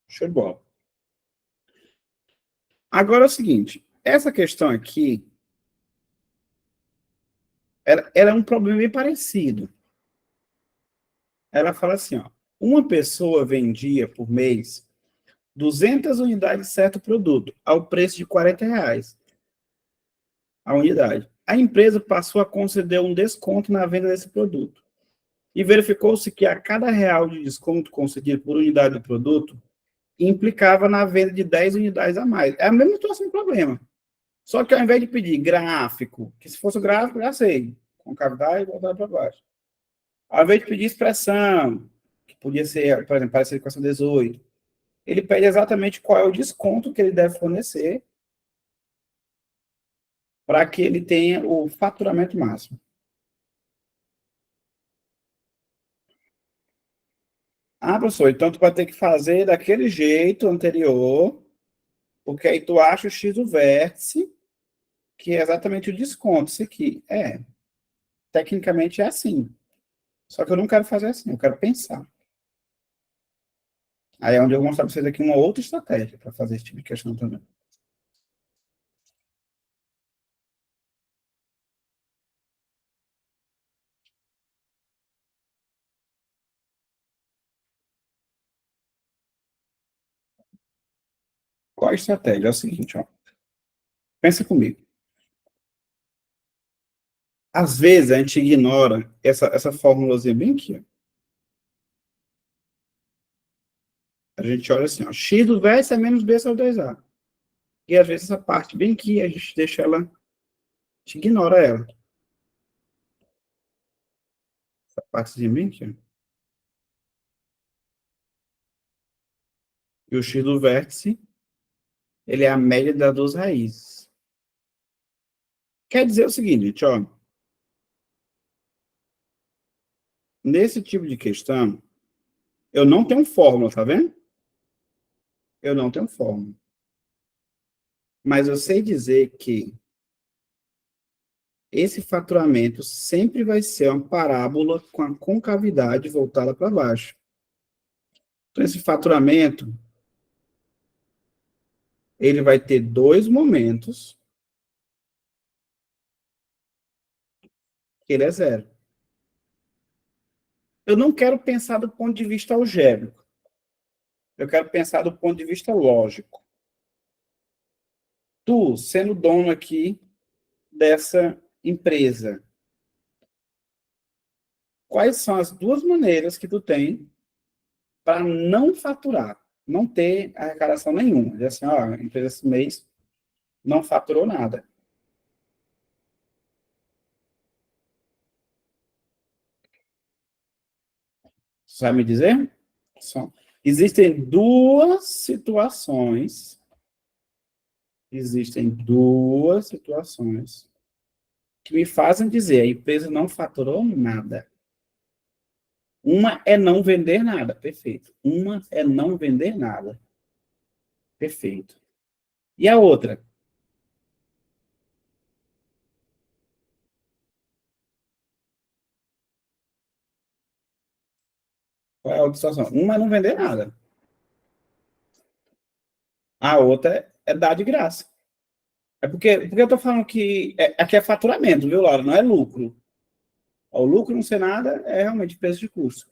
Show de bola. Agora é o seguinte, essa questão aqui, ela é um problema bem parecido. Ela fala assim, ó, uma pessoa vendia por mês 200 unidades de certo produto, ao preço de R$ 40 a unidade. A empresa passou a conceder um desconto na venda desse produto. E verificou-se que a cada real de desconto concedido por unidade do produto implicava na venda de 10 unidades a mais. É a mesma situação do problema. Só que ao invés de pedir gráfico, que se fosse o gráfico, já sei, concavidade e voltar para baixo. Ao invés de pedir expressão, que podia ser, por exemplo, parecer com a equação 18, ele pede exatamente qual é o desconto que ele deve fornecer para que ele tenha o faturamento máximo. Ah, professor, então tu vai ter que fazer daquele jeito anterior, porque aí tu acha o X do vértice, que é exatamente o desconto. Isso aqui. Tecnicamente é assim. Só que eu não quero fazer assim, eu quero pensar. Aí é onde eu vou mostrar para vocês aqui uma outra estratégia para fazer esse tipo de questão também. Qual a estratégia? É o seguinte, ó. Pensa comigo. Às vezes a gente ignora essa formulazinha bem aqui, ó. A gente olha assim, ó. X do vértice é menos B sobre 2A. E às vezes essa parte bem aqui, a gente deixa ela, a gente ignora ela. Essa partezinha bem aqui, ó. E o X do vértice, ele é a média das duas raízes. Quer dizer o seguinte, ó. Nesse tipo de questão, eu não tenho fórmula, tá vendo? Eu não tenho fórmula. Mas eu sei dizer que esse faturamento sempre vai ser uma parábola com a concavidade voltada para baixo. Então, esse faturamento, ele vai ter dois momentos que ele é zero. Eu não quero pensar do ponto de vista algébrico. Eu quero pensar do ponto de vista lógico. Tu, sendo dono aqui dessa empresa, quais são as duas maneiras que tu tem para não faturar, não ter arrecadação nenhuma? Dizer assim, ó, a empresa esse mês não faturou nada. Você vai me dizer? Só. Existem duas situações que me fazem dizer a empresa não faturou nada. Uma é não vender nada, perfeito. Uma é não vender nada, perfeito. E a outra? Qual é a outra situação? Uma é não vender nada. A outra é dar de graça. Porque eu estou falando que aqui é faturamento, viu, Laura? Não é lucro. O lucro não ser nada é realmente preço de custo.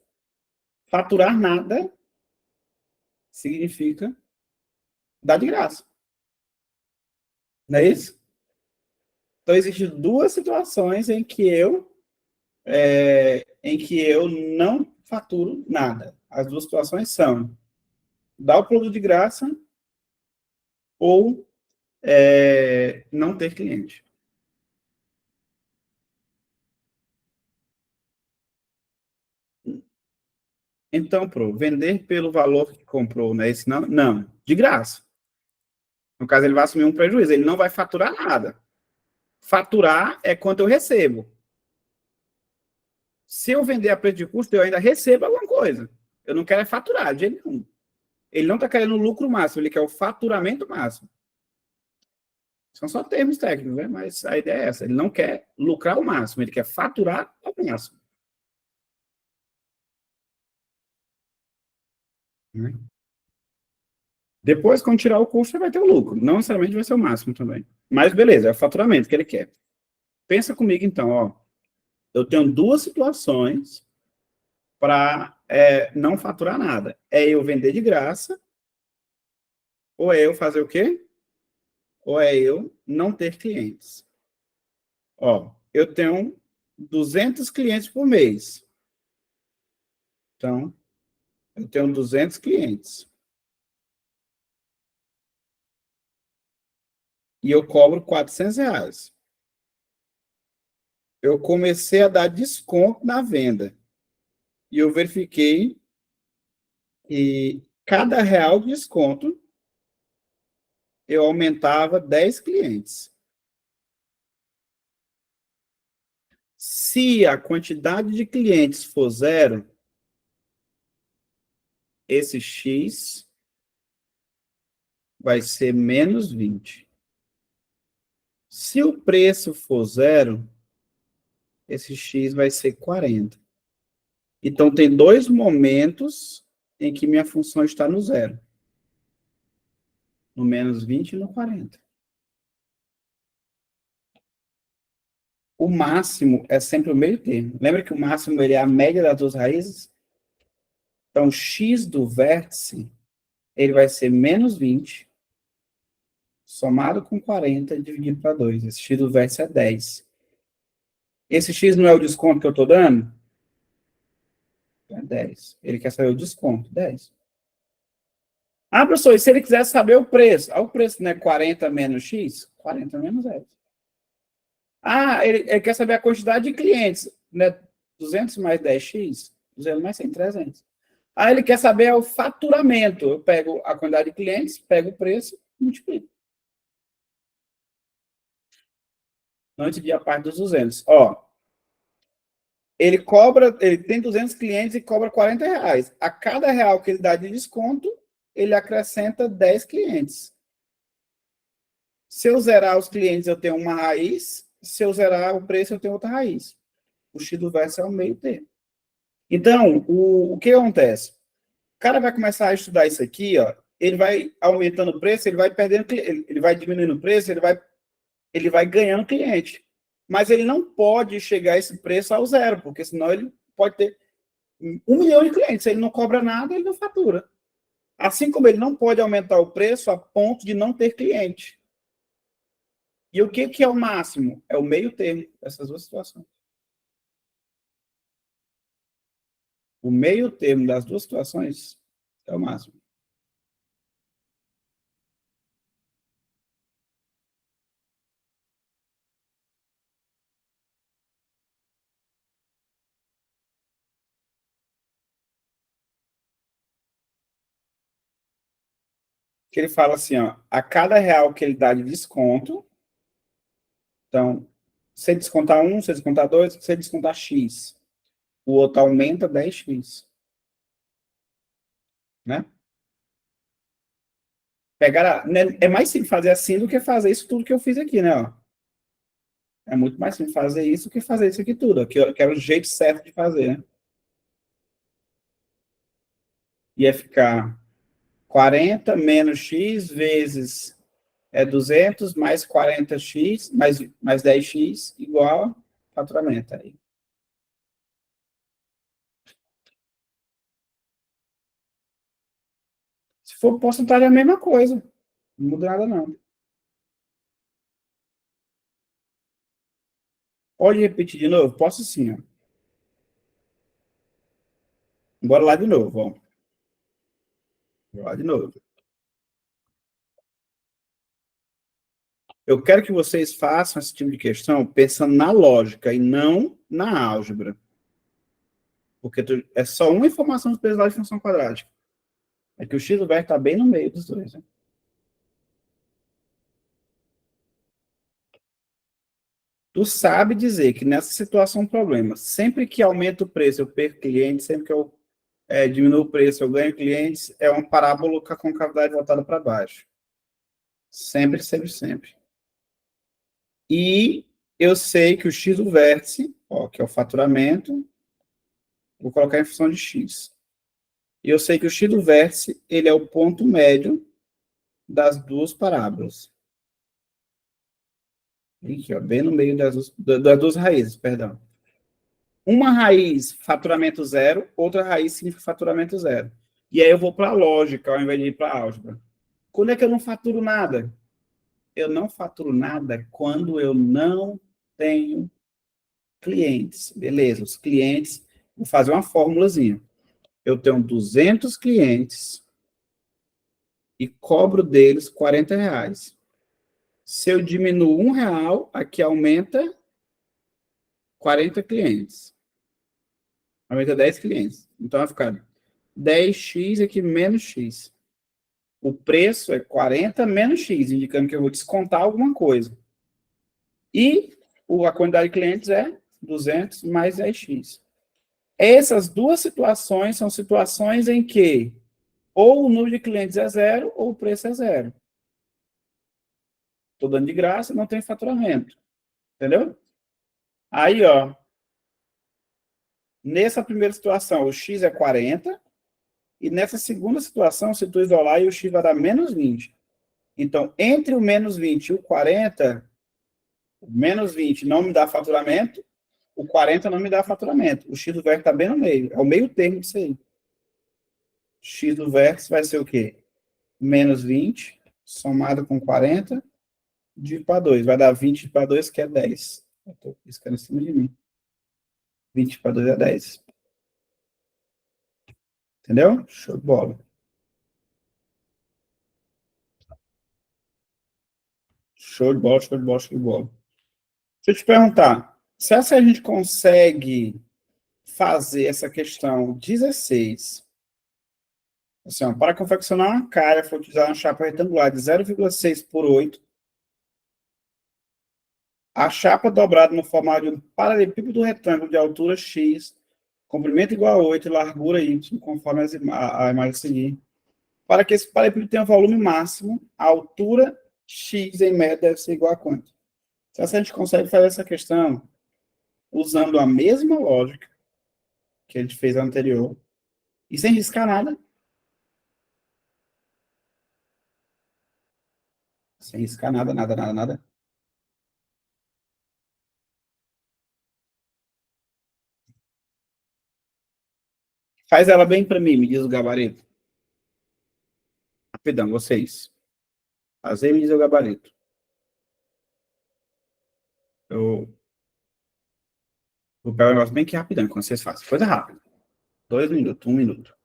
Faturar nada significa dar de graça. Não é isso? Então, existem duas situações em que eu não faturo nada. As duas situações são dar o produto de graça ou não ter cliente. Então, vender pelo valor que comprou, né? Esse não, não, de graça. No caso, ele vai assumir um prejuízo, ele não vai faturar nada. Faturar é quanto eu recebo. Se eu vender a preço de custo, eu ainda recebo alguma coisa. Eu não quero é faturar, de jeito nenhum. Ele não está querendo o lucro máximo, ele quer o faturamento máximo. São só termos técnicos, né? Mas a ideia é essa. Ele não quer lucrar o máximo, ele quer faturar ao máximo. Né? Depois, quando tirar o custo, você vai ter o lucro. Não necessariamente vai ser o máximo também. Mas beleza, é o faturamento que ele quer. Pensa comigo então, ó. Eu tenho duas situações para não faturar nada. É eu vender de graça, ou é eu fazer o quê? Ou é eu não ter clientes. Ó, eu tenho 200 clientes por mês. Então, eu tenho 200 clientes. E eu cobro R$ 400. Eu comecei a dar desconto na venda. E eu verifiquei que cada real de desconto eu aumentava 10 clientes. Se a quantidade de clientes for zero, esse X vai ser menos 20. Se o preço for zero, esse X vai ser 40. Então, tem dois momentos em que minha função está no zero. No menos 20 e no 40. O máximo é sempre o meio termo. Lembra que o máximo ele é a média das duas raízes? Então, x do vértice ele vai ser menos 20, somado com 40, dividido para 2. Esse x do vértice é 10. Esse x não é o desconto que eu estou dando? É 10. Ele quer saber o desconto, 10. Ah, professor, e se ele quiser saber o preço? Ah, o preço não é 40 menos x? 40 menos 10. Ah, ele quer saber a quantidade de clientes, né? 200 mais 10x? 200 mais 100, 300. Aí ele quer saber o faturamento. Eu pego a quantidade de clientes, pego o preço e multiplico. Não entendi a parte dos 200. Ó, ele tem 200 clientes e cobra R$ 40. A cada real que ele dá de desconto, ele acrescenta 10 clientes. Se eu zerar os clientes, eu tenho uma raiz. Se eu zerar o preço, eu tenho outra raiz. O x do verso é o meio termo. Então, o que acontece? O cara vai começar a estudar isso aqui, ó, ele vai aumentando o preço, ele vai perdendo, ele vai diminuindo o preço, ele vai ganhando cliente. Mas ele não pode chegar a esse preço ao zero, porque senão ele pode ter 1 milhão de clientes. Se ele não cobra nada, ele não fatura. Assim como ele não pode aumentar o preço a ponto de não ter cliente. E o que é o máximo? É o meio termo dessas duas situações. O meio termo das duas situações é o máximo. Que ele fala assim, ó, a cada real que ele dá de desconto, então, se descontar 1, se descontar 2, se descontar X, o outro aumenta 10x. Né? É mais simples fazer assim do que fazer isso tudo que eu fiz aqui, né? Ó. É muito mais simples fazer isso do que fazer isso aqui tudo, que era o jeito certo de fazer, né? Ia ficar 40 menos x vezes 200 mais 40x mais 10x igual a faturamento. Aí. Se for porcentagem, é a mesma coisa. Não muda nada, não. Pode repetir de novo? Posso sim, ó. Bora lá de novo, ó. Bora lá de novo. Eu quero que vocês façam esse tipo de questão pensando na lógica e não na álgebra. Porque é só uma informação do peso de função quadrática. É que o x vai estar bem no meio dos dois. Né? Tu sabe dizer que nessa situação um problema, sempre que aumenta o preço, eu perco clientes, sempre que eu diminuo o preço, eu ganho clientes, é uma parábola com a concavidade voltada para baixo. Sempre, sempre, sempre. E eu sei que o x do vértice, ó, que é o faturamento, vou colocar em função de x. E eu sei que o x do vértice, ele é o ponto médio das duas parábolas. Aqui, ó, bem no meio das duas raízes, perdão. Uma raiz, faturamento zero, outra raiz significa faturamento zero. E aí eu vou para a lógica, ao invés de ir para a álgebra. Quando é que eu não faturo nada? Eu não faturo nada quando eu não tenho clientes. Beleza, os clientes, vou fazer uma fórmulazinha. Eu tenho 200 clientes e cobro deles R$ 40. Se eu diminuo R$ 1, aqui aumenta 40 clientes. Aumenta 10 clientes. Então vai ficar 10x aqui menos x. O preço é 40 menos x, indicando que eu vou descontar alguma coisa. E a quantidade de clientes é 200 mais 10x. Essas duas situações são situações em que ou o número de clientes é zero ou o preço é zero. Estou dando de graça, não tem faturamento. Entendeu? Aí, ó, nessa primeira situação, o x é 40, e nessa segunda situação, se tu isolar, o x vai dar menos 20. Então, entre o menos 20 e o 40, o menos 20 não me dá faturamento, o 40 não me dá faturamento. O x do vértice está bem no meio, é o meio termo disso aí. X do vértice vai ser o quê? Menos 20, somado com 40, dividido para 2. Vai dar 20 para 2, que é 10. Eu estou piscando em cima de mim. 20 para 2 é 10. Entendeu? Show de bola. Show de bola, show de bola, show de bola. Deixa eu te perguntar, se a gente consegue fazer essa questão 16, assim, ó, para confeccionar uma calha, foi utilizar uma chapa retangular de 0,6 por 8, a chapa dobrada no formato de um paralelepípedo retângulo de altura x, comprimento igual a 8 e largura y, conforme a imagem a seguir. Para que esse paralelepípedo tenha volume máximo, a altura x em média deve ser igual a quanto? Se a gente consegue fazer essa questão usando a mesma lógica que a gente fez anterior, e sem riscar nada, sem riscar nada, nada, nada, nada. Faz ela bem para mim, me diz o gabarito. Rapidão, vocês. Fazer me diz o gabarito. Eu vou pegar o negócio bem que rapidão, quando vocês fazem. Coisa rápida. 2 minutos, 1 minuto.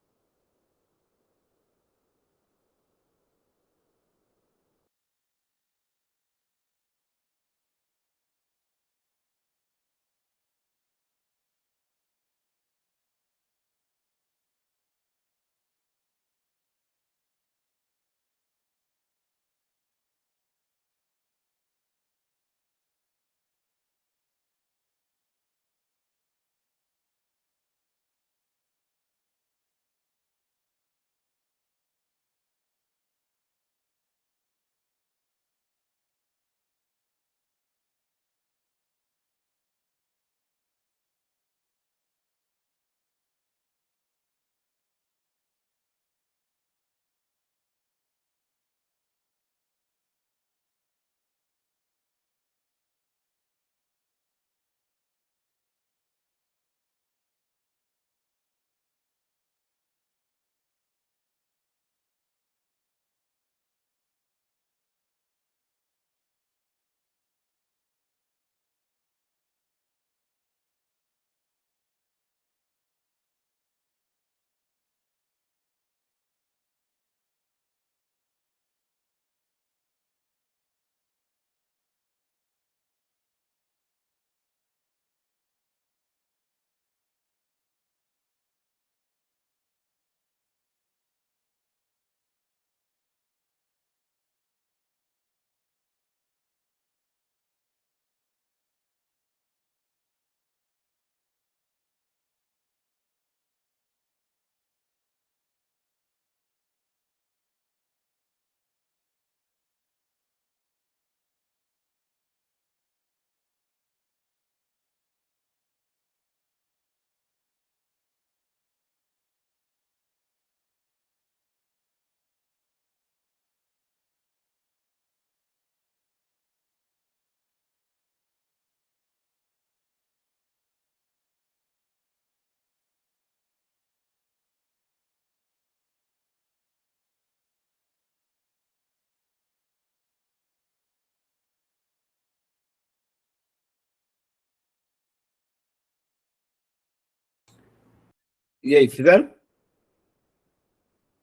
E aí, fizeram?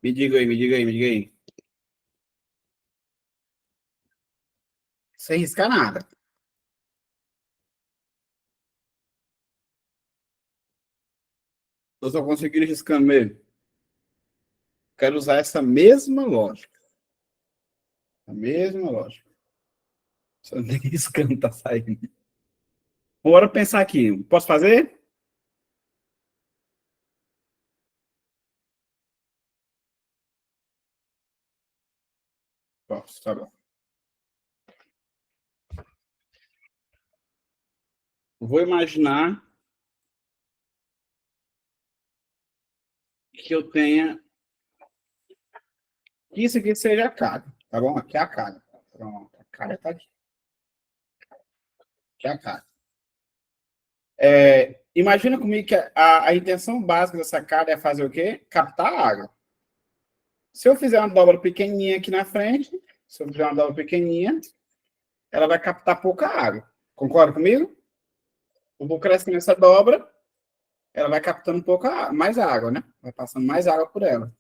Me diga aí, me diga aí, me diga aí. Sem riscar nada. Eu só consegui riscando mesmo. Quero usar essa mesma lógica. A mesma lógica. Só nem riscando tá saindo. Bora pensar aqui. Posso fazer? Posso, tá bom. Vou imaginar que eu tenha que isso aqui seja a cara, tá bom? Aqui é a cara. Pronto, a cara tá aqui. Aqui é a cara. Imagina comigo que a intenção básica dessa cara é fazer o quê? Captar a água. Se eu fizer uma dobra pequenininha aqui na frente, se eu fizer uma dobra pequenininha, ela vai captar pouca água. Concorda comigo? Eu vou crescendo essa dobra, ela vai captando pouca mais água, né? Vai passando mais água por ela.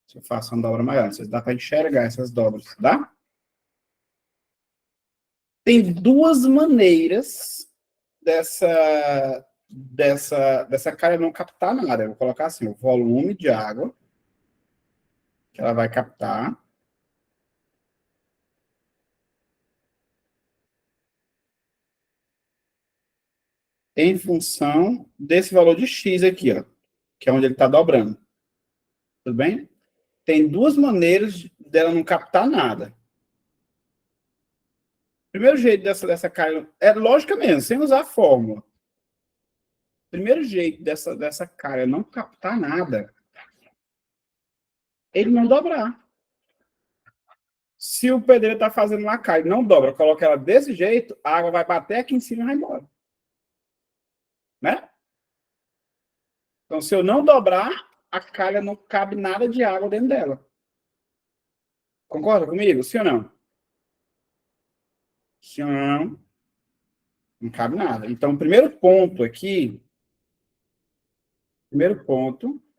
Se eu faço uma dobra maior, não sei se dá para enxergar essas dobras, dá? Tem duas maneiras dessa cara não captar nada. Eu vou colocar assim, o volume de água que ela vai captar em função desse valor de x aqui, ó, que é onde ele está dobrando. Tudo bem? Tem duas maneiras dela não captar nada. Primeiro jeito dessa cara é lógica mesmo, sem usar a fórmula. Primeiro jeito dessa cara não captar nada, ele não dobrar. Se o pedreiro está fazendo uma calha e não dobra, coloca ela desse jeito, a água vai bater aqui em cima e vai embora. Né? Então, se eu não dobrar, a calha não cabe nada de água dentro dela. Concorda comigo? Sim ou não? Sim ou não? Não cabe nada. Então, o primeiro ponto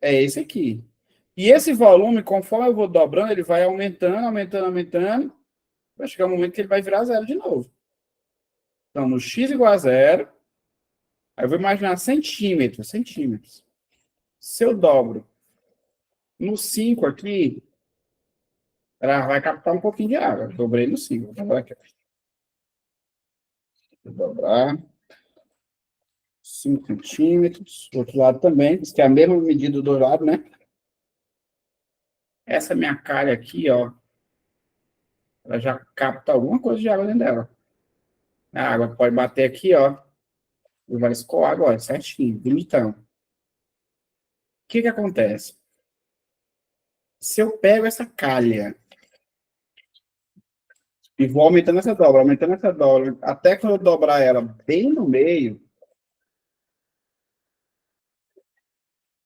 é esse aqui. E esse volume, conforme eu vou dobrando, ele vai aumentando, aumentando, aumentando. Vai chegar um momento que ele vai virar zero de novo. Então, no x igual a zero, aí eu vou imaginar centímetros, centímetros. Se eu dobro no 5 aqui, ela vai captar um pouquinho de água. Dobrei no 5. Vou dobrar aqui. Vou dobrar 5 centímetros. Do outro lado também, que é a mesma medida do lado, né? Essa minha calha aqui, ó, ela já capta alguma coisa de água dentro dela. A água pode bater aqui, ó, e vai escoar agora, certinho, bonitão. O que que acontece? Se eu pego essa calha e vou aumentando essa dobra, até quando eu dobrar ela bem no meio,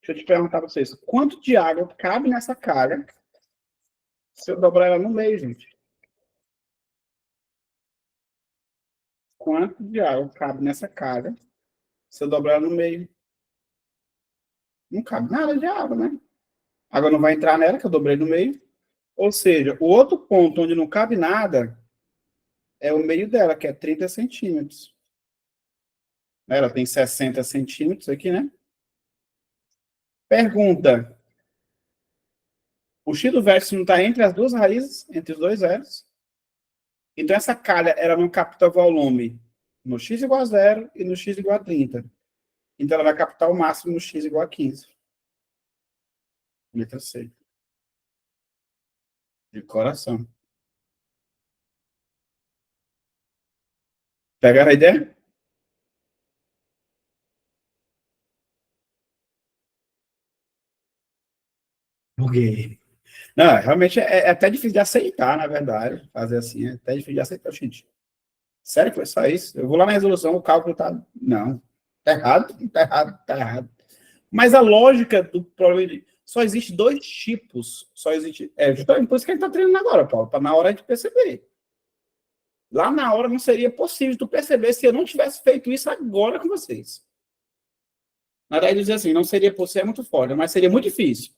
deixa eu te perguntar para vocês, quanto de água cabe nessa calha se eu dobrar ela no meio, gente? Quanto de água cabe nessa calha se eu dobrar ela no meio? Não cabe nada de água, né? A água não vai entrar nela, que eu dobrei no meio. Ou seja, o outro ponto onde não cabe nada é o meio dela, que é 30 centímetros. Ela tem 60 centímetros aqui, né? Pergunta: o x do vértice não está entre as duas raízes, entre os dois zeros? Então, essa calha, ela não capta volume no x igual a zero e no x igual a 30. Então, ela vai captar o máximo no x igual a 15. Letra C. De coração. Pegaram a ideia? Buguei. Não, realmente é até difícil de aceitar, na verdade. Fazer assim, é até difícil de aceitar, gente. Sério que foi só isso? Eu vou lá na resolução, o cálculo tá. Não. Tá errado, tá errado, tá errado. Mas a lógica do problema. Só existe dois tipos. Só existe. Justamente por isso que a gente está treinando agora, Paulo, para na hora de perceber. Lá na hora não seria possível tu perceber se eu não tivesse feito isso agora com vocês. Na verdade, dizer assim, não seria por ser muito forte, mas seria muito difícil.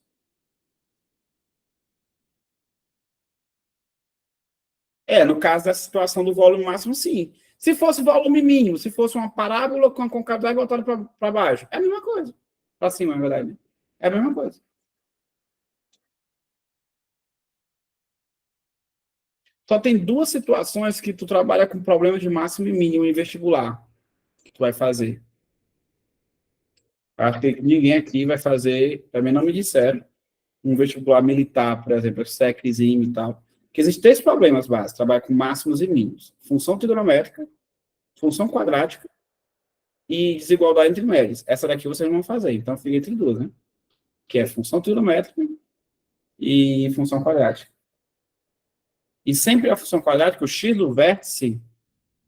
No caso da situação do volume máximo, sim. Se fosse volume mínimo, se fosse uma parábola com a concavidade voltada para baixo, é a mesma coisa. Para cima, na verdade. É a mesma coisa. Só tem duas situações que tu trabalha com problema de máximo e mínimo em vestibular, que tu vai fazer. Acho que ninguém aqui vai fazer, também não me disseram, um vestibular militar, por exemplo, SEC, IME e tal. Que existem três problemas básicos, trabalha com máximos e mínimos. Função trigonométrica, função quadrática e desigualdade entre médias. Essa daqui vocês não vão fazer, então fica entre duas, né? Que é função trigonométrica e função quadrática. E sempre a função quadrática, o x do vértice,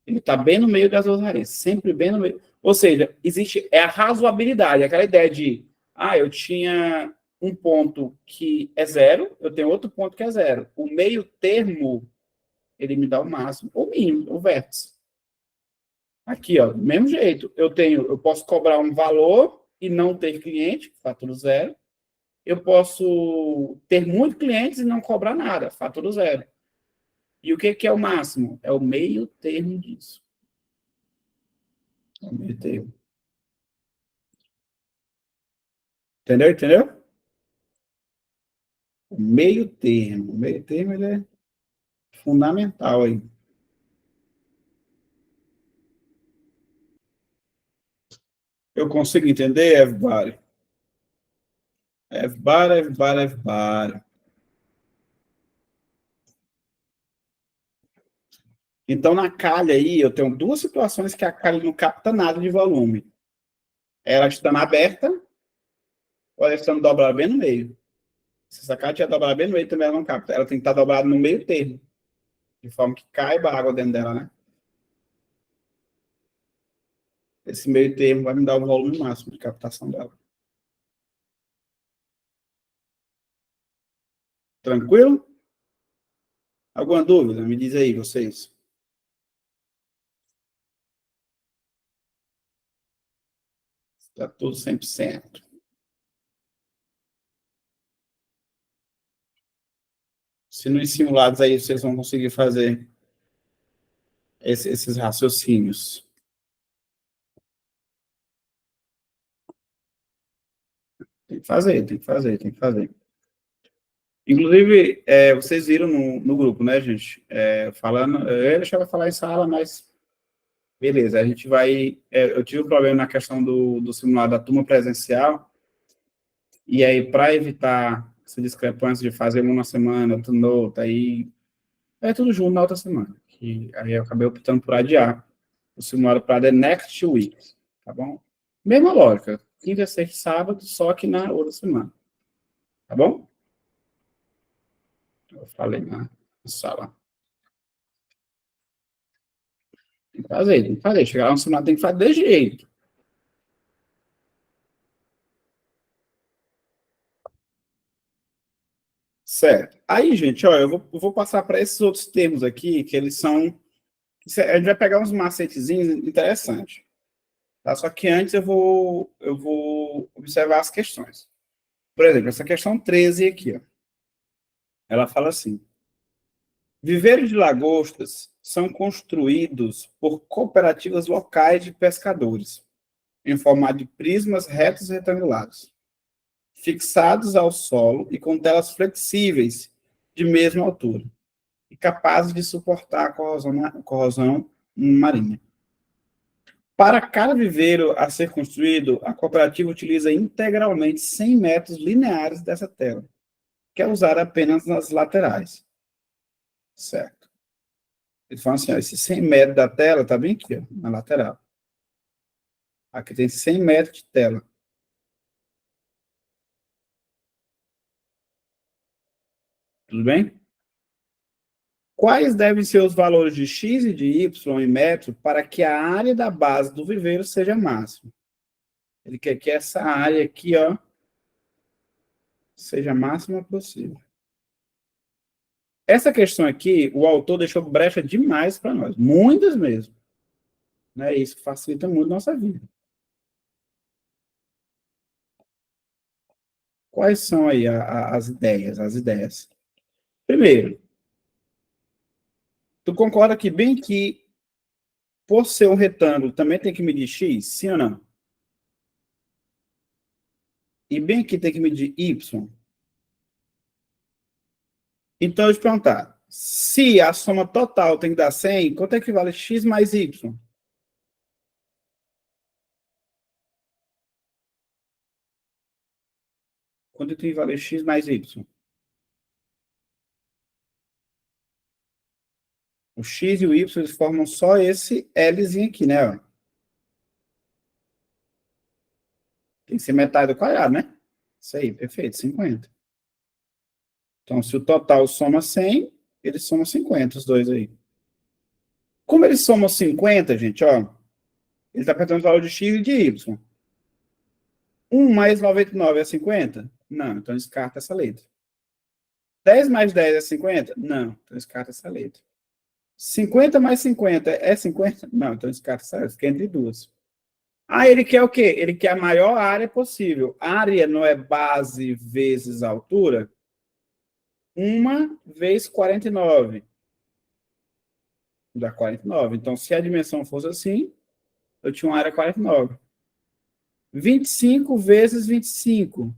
ele está bem no meio das duas raízes, sempre bem no meio. Ou seja, existe a razoabilidade, aquela ideia de, eu tinha um ponto que é zero, eu tenho outro ponto que é zero. O meio termo, ele me dá o máximo, ou mínimo, o vértice. Aqui, ó, do mesmo jeito, eu posso cobrar um valor e não ter cliente, fator zero. Eu posso ter muitos clientes e não cobrar nada, fator zero. E o que é o máximo? É o meio termo disso. É o meio termo. Entendeu? Entendeu? O meio termo. O meio termo ele é fundamental aí. Eu consigo entender, everybody? Everybody, everybody, everybody. Então, na calha aí, eu tenho duas situações que a calha não capta nada de volume. Ela estando aberta ou ela estando dobrada bem no meio. Se essa calha estiver dobrada bem no meio, também ela não capta. Ela tem que estar dobrada no meio termo, de forma que caiba a água dentro dela, né? Esse meio termo vai me dar o volume máximo de captação dela. Tranquilo? Alguma dúvida? Me diz aí, vocês. Está tudo 100%. Se nos simulados aí vocês vão conseguir fazer esses raciocínios. Tem que fazer, tem que fazer, tem que fazer. Inclusive, vocês viram no grupo, né, gente? Falando, eu ia deixar ela falar em sala, mas beleza, a gente vai. Eu tive um problema na questão do simulado da turma presencial, e aí, para evitar essa discrepância de fazer uma semana, outra noutra, aí é tudo junto na outra semana. E aí eu acabei optando por adiar o simulado para the next week, tá bom? Mesma lógica, quinta, sexta, sábado, só que na outra semana, tá bom? Eu falei na sala. Tem que fazer, tem que fazer. Chegar lá no simulado tem que fazer de jeito. Certo. Aí, gente, ó, eu vou passar para esses outros termos aqui, que eles são. A gente vai pegar uns macetezinhos interessantes. Tá? Só que antes eu vou observar as questões. Por exemplo, essa questão 13 aqui, ó. Ela fala assim: viveiros de lagostas são construídos por cooperativas locais de pescadores, em formato de prismas retos e retangulares, fixados ao solo e com telas flexíveis de mesma altura, e capazes de suportar a corrosão marinha. Para cada viveiro a ser construído, a cooperativa utiliza integralmente 100 metros lineares dessa tela, que é usada apenas nas laterais. Certo. Eles falam assim, ó, esse 100 metros da tela está bem aqui, ó, na lateral. Aqui tem 100 metros de tela. Tudo bem? Quais devem ser os valores de x e de y em metro para que a área da base do viveiro seja máxima? Ele quer que essa área aqui, ó, seja a máxima possível. Essa questão aqui, o autor deixou brecha demais para nós, muitas mesmo. Né? Isso facilita muito a nossa vida. Quais são aí as ideias? Primeiro, tu concorda que bem que, por ser um retângulo, também tem que medir x, sim ou não? E bem que tem que medir y. Então, eu te perguntar, se a soma total tem que dar 100, quanto é que vale x mais y? Quanto tem que valer x mais y? O x e o y eles formam só esse Lzinho aqui, né? Ó. Tem que ser metade do quadrado, né? Isso aí, perfeito, 50. Então, se o total soma 100, eles somam 50, os dois aí. Como eles somam 50, gente, ó, ele está perguntando o valor de x e de y. 1 mais 99 é 50? Não, então descarta essa letra. 10 mais 10 é 50? Não, então descarta essa letra. 50 mais 50 é 50? Não, então descarta essa letra, fica entre duas. Ah, ele quer o quê? Ele quer a maior área possível. Área não é base vezes altura? 1 vezes 49. Dá 49. Então, se a dimensão fosse assim, eu tinha uma área 49. 25 vezes 25.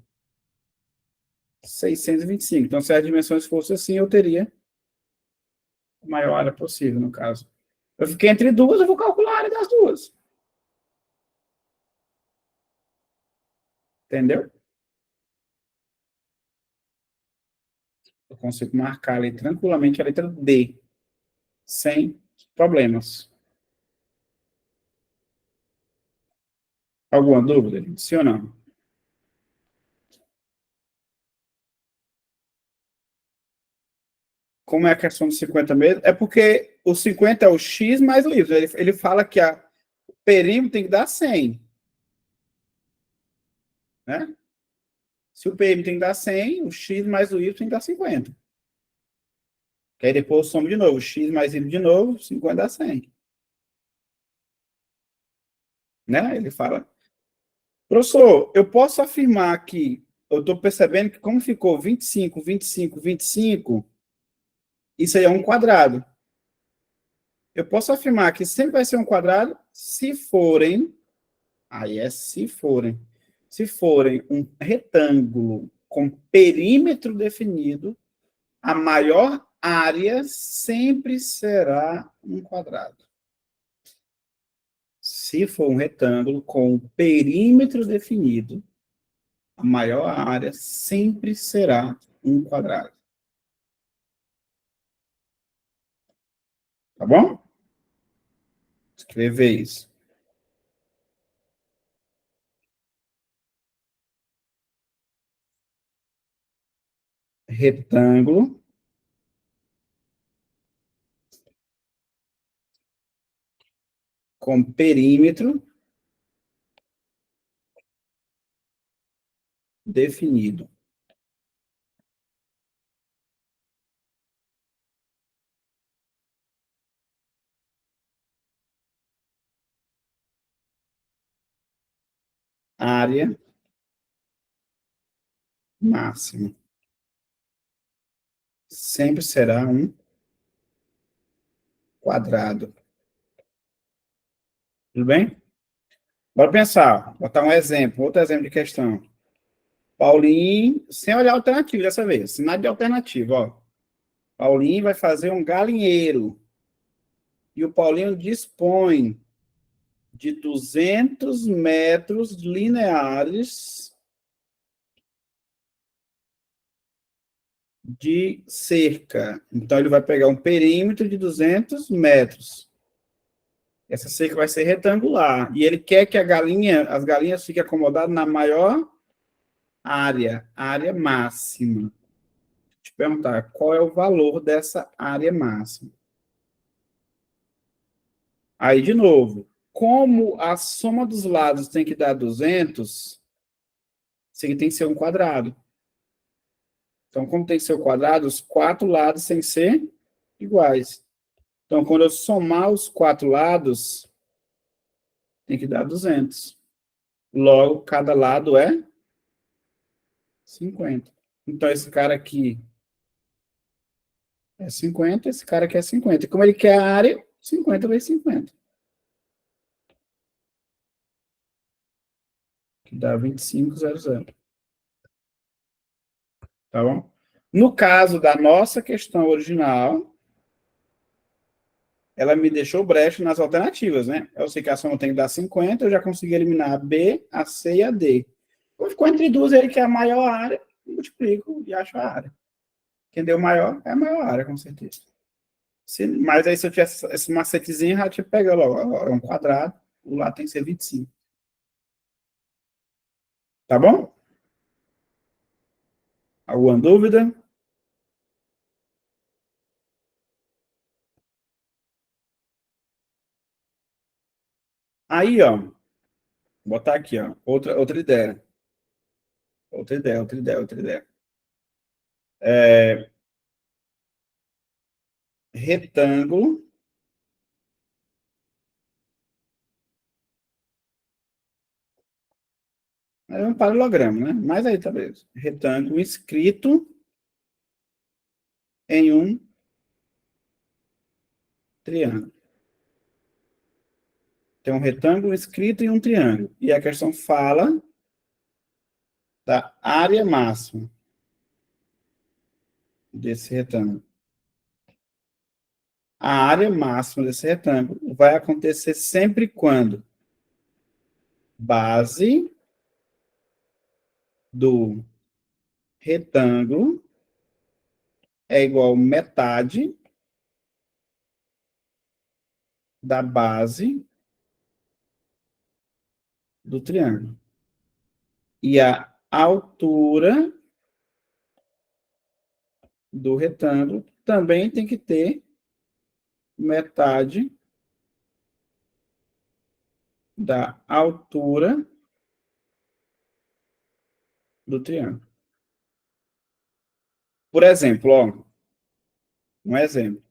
625. Então, se as dimensões fossem assim, eu teria a maior área possível, no caso. Eu fiquei entre duas, eu vou calcular a área das duas. Entendeu? Eu consigo marcar ali tranquilamente a letra D, sem problemas. Alguma dúvida? Sim ou não? Como é a questão dos 50 mesmo? É porque o 50 é o x mais o y. Ele fala que o perímetro tem que dar 100. Né? Se o perímetro tem que dar 100, o x mais o y tem que dar 50. Que aí depois eu somo de novo. X mais y de novo, 50 dá 100. Né? Ele fala. Professor, eu posso afirmar que eu estou percebendo que como ficou 25, 25, 25, isso aí é um quadrado. Eu posso afirmar que sempre vai ser um quadrado se forem, aí é se forem um retângulo com perímetro definido, a maior área sempre será um quadrado. Se for um retângulo com perímetro definido, a maior área sempre será um quadrado. Tá bom? Escrever isso. Retângulo com perímetro definido. Área máxima. Sempre será um quadrado. Tudo bem? Bora pensar. Botar um exemplo, outro exemplo de questão. Paulinho, sem olhar a alternativa dessa vez, nada de alternativa, ó. Paulinho vai fazer um galinheiro. E o Paulinho dispõe de 200 metros lineares de cerca. Então, ele vai pegar um perímetro de 200 metros. Essa cerca vai ser retangular. E ele quer que as galinhas fiquem acomodadas na maior área máxima. Te perguntar, qual é o valor dessa área máxima? Aí, de novo, como a soma dos lados tem que dar 200, isso aqui tem que ser um quadrado. Então, como tem que ser o quadrado, os 4 lados têm que ser iguais. Então, quando eu somar os 4 lados, tem que dar 200. Logo, cada lado é 50. Então, esse cara aqui é 50, esse cara aqui é 50. E como ele quer a área, 50 vezes 50. Que dá 25,00. Tá bom? No caso da nossa questão original, ela me deixou brecha nas alternativas, né? Eu sei que a soma tem que dar 50, eu já consegui eliminar a B, a C e a D. Então, ficou entre duas aí, que é a maior área, multiplico e acho a área. Quem deu maior é a maior área, com certeza. Mas aí, se eu tivesse esse macetezinho, já tinha pegado logo. É um quadrado, o lado tem que ser 25. Tá bom? Alguma dúvida? Aí, ó, vou botar aqui, ó, outra ideia. Outra ideia. Retângulo, é um paralelogramo, né? Mas aí, tá beleza. Retângulo inscrito em um triângulo. Tem um retângulo inscrito em um triângulo. E a questão fala da área máxima desse retângulo. A área máxima desse retângulo vai acontecer sempre quando base do retângulo é igual a metade da base do triângulo. E a altura do retângulo também tem que ter metade da altura do triângulo. Por exemplo, ó, um exemplo.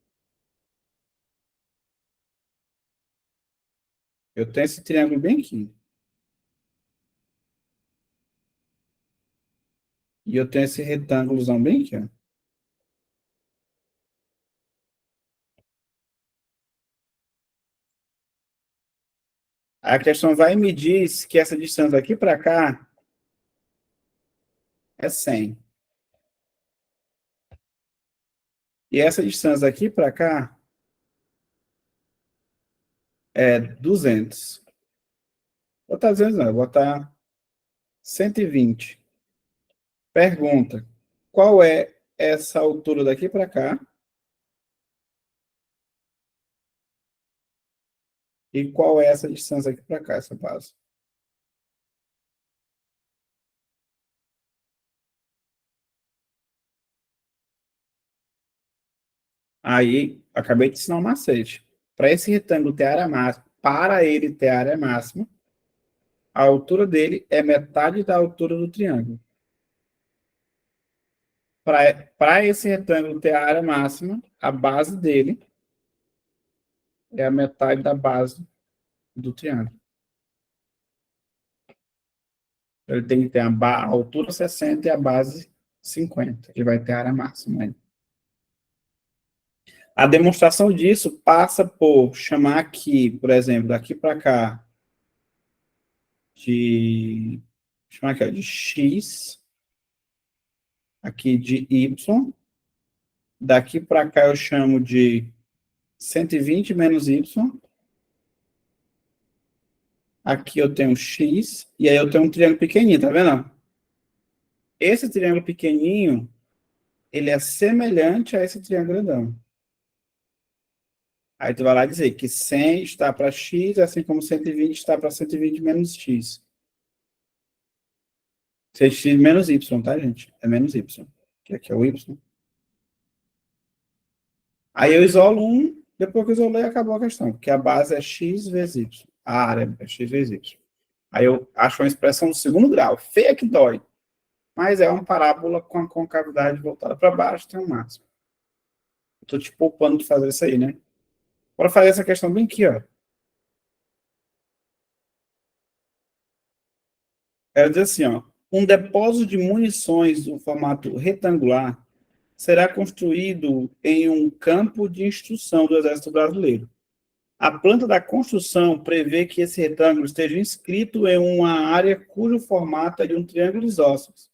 Eu tenho esse triângulo bem aqui. E eu tenho esse retângulozão bem aqui, ó. A questão vai me diz que essa distância daqui para cá é 100. E essa distância daqui para cá é 200. Vou botar 200 não, vou botar 120. Pergunta, qual é essa altura daqui para cá e qual é essa distância aqui para cá, essa base? Aí, acabei de ensinar um macete. Para esse retângulo ter área máxima, para ele ter área máxima, a altura dele é metade da altura do triângulo. Para esse retângulo ter a área máxima, a base dele é a metade da base do triângulo. Ele tem que ter a altura 60 e a base 50. Ele vai ter a área máxima. A demonstração disso passa por chamar aqui, por exemplo, daqui para cá, chamar aqui, ó, de x, aqui de y, daqui para cá eu chamo de 120 menos y, aqui eu tenho x, e aí eu tenho um triângulo pequenininho, tá vendo? Esse triângulo pequenininho, ele é semelhante a esse triângulo grandão. Aí tu vai lá dizer que 100 está para x, assim como 120 está para 120 menos x. X menos y, tá, gente? É menos y. Que aqui é o y. Aí eu isolo um, depois que eu isolei, acabou a questão, porque a base é x vezes y. A área é x vezes y. Aí eu acho uma expressão do segundo grau, feia que dói, mas é uma parábola com a concavidade voltada para baixo, tem um máximo. Estou te poupando de fazer isso aí, né? Para fazer essa questão bem aqui, ó. Ela diz assim, ó, Um depósito de munições no formato retangular será construído em um campo de instrução do Exército Brasileiro. A planta da construção prevê que esse retângulo esteja inscrito em uma área cujo formato é de um triângulo isósceles,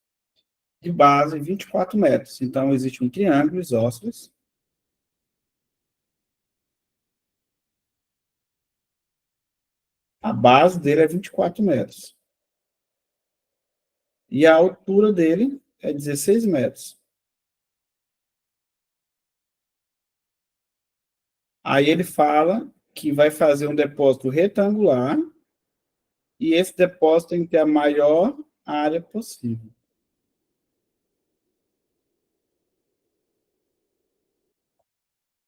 de base 24 metros. Então, existe um triângulo isósceles. A base dele é 24 metros. E a altura dele é 16 metros. Aí ele fala que vai fazer um depósito retangular e esse depósito tem que ter a maior área possível.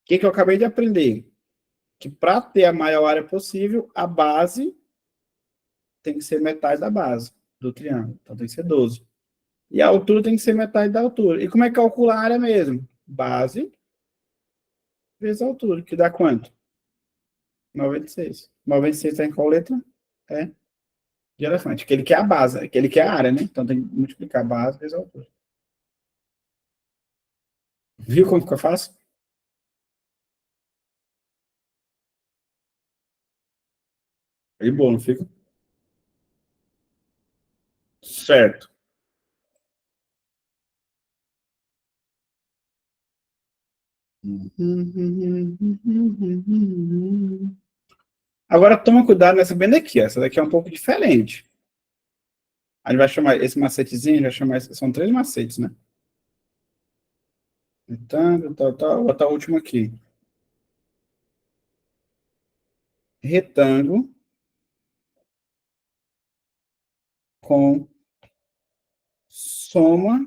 O que eu acabei de aprender? Que para ter a maior área possível, a base tem que ser metade da base do triângulo. Então tem que ser 12. E a altura tem que ser metade da altura. E como é que calcula a área mesmo? Base vezes a altura, que dá quanto? 96. 96 está em qual letra? É de elefante. Que ele quer a base, que ele quer a área, né? Então tem que multiplicar a base vezes a altura. Viu como fica fácil? E bom, não fica? Certo. Agora toma cuidado nessa bem daqui. Essa daqui é um pouco diferente. A gente vai chamar esse macetezinho, a gente vai chamar. São 3 macetes, né? Retângulo, tal. Vou botar o último aqui. Retângulo com soma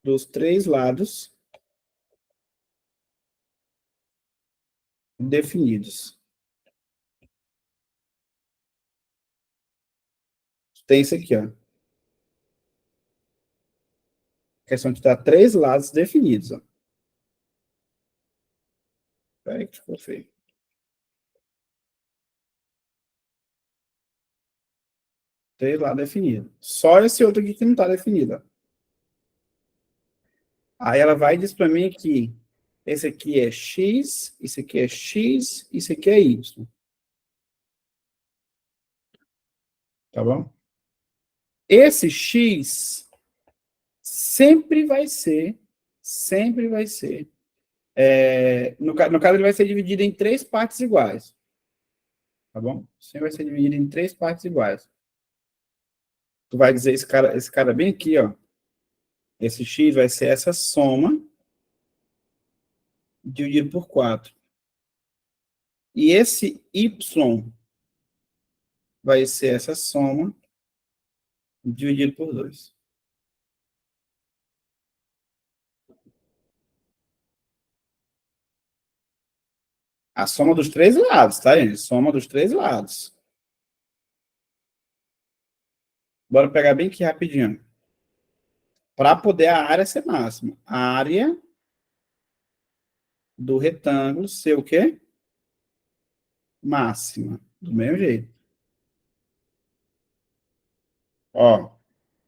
dos 3 lados definidos. Tem isso aqui, ó. A questão de dar 3 lados definidos, ó. Peraí que ficou feio. 3 lados definidos. Só esse outro aqui que não está definido, ó. Aí ela vai e diz para mim que esse aqui é X, isso aqui é X, isso aqui é Y. Tá bom? Esse X sempre vai ser, no caso ele vai ser dividido em 3 partes iguais. Tá bom? Sempre vai ser dividido em 3 partes iguais. Tu vai dizer esse cara bem aqui, ó. Esse X vai ser essa soma dividido por 4. E esse Y vai ser essa soma dividido por 2. A soma dos 3 lados, tá, gente? Soma dos 3 lados. Bora pegar bem aqui rapidinho. Para poder a área ser máxima. A área do retângulo ser o quê? Máxima. Do mesmo jeito. Ó,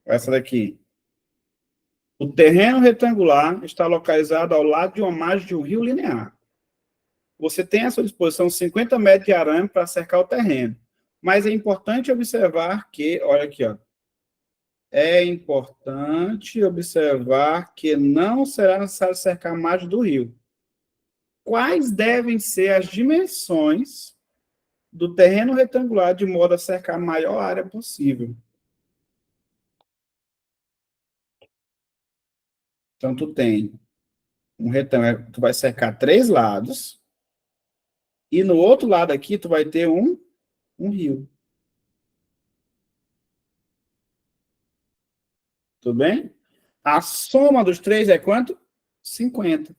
essa daqui. O terreno retangular está localizado ao lado de uma margem de um rio linear. Você tem à sua disposição 50 metros de arame para cercar o terreno. Mas é importante observar que, olha aqui, ó. É importante observar que não será necessário cercar a margem do rio. Quais devem ser as dimensões do terreno retangular de modo a cercar a maior área possível? Então, tu tem um retângulo, tu vai cercar 3 lados, e no outro lado aqui, tu vai ter um rio. Tudo bem? A soma dos 3 é quanto? 50.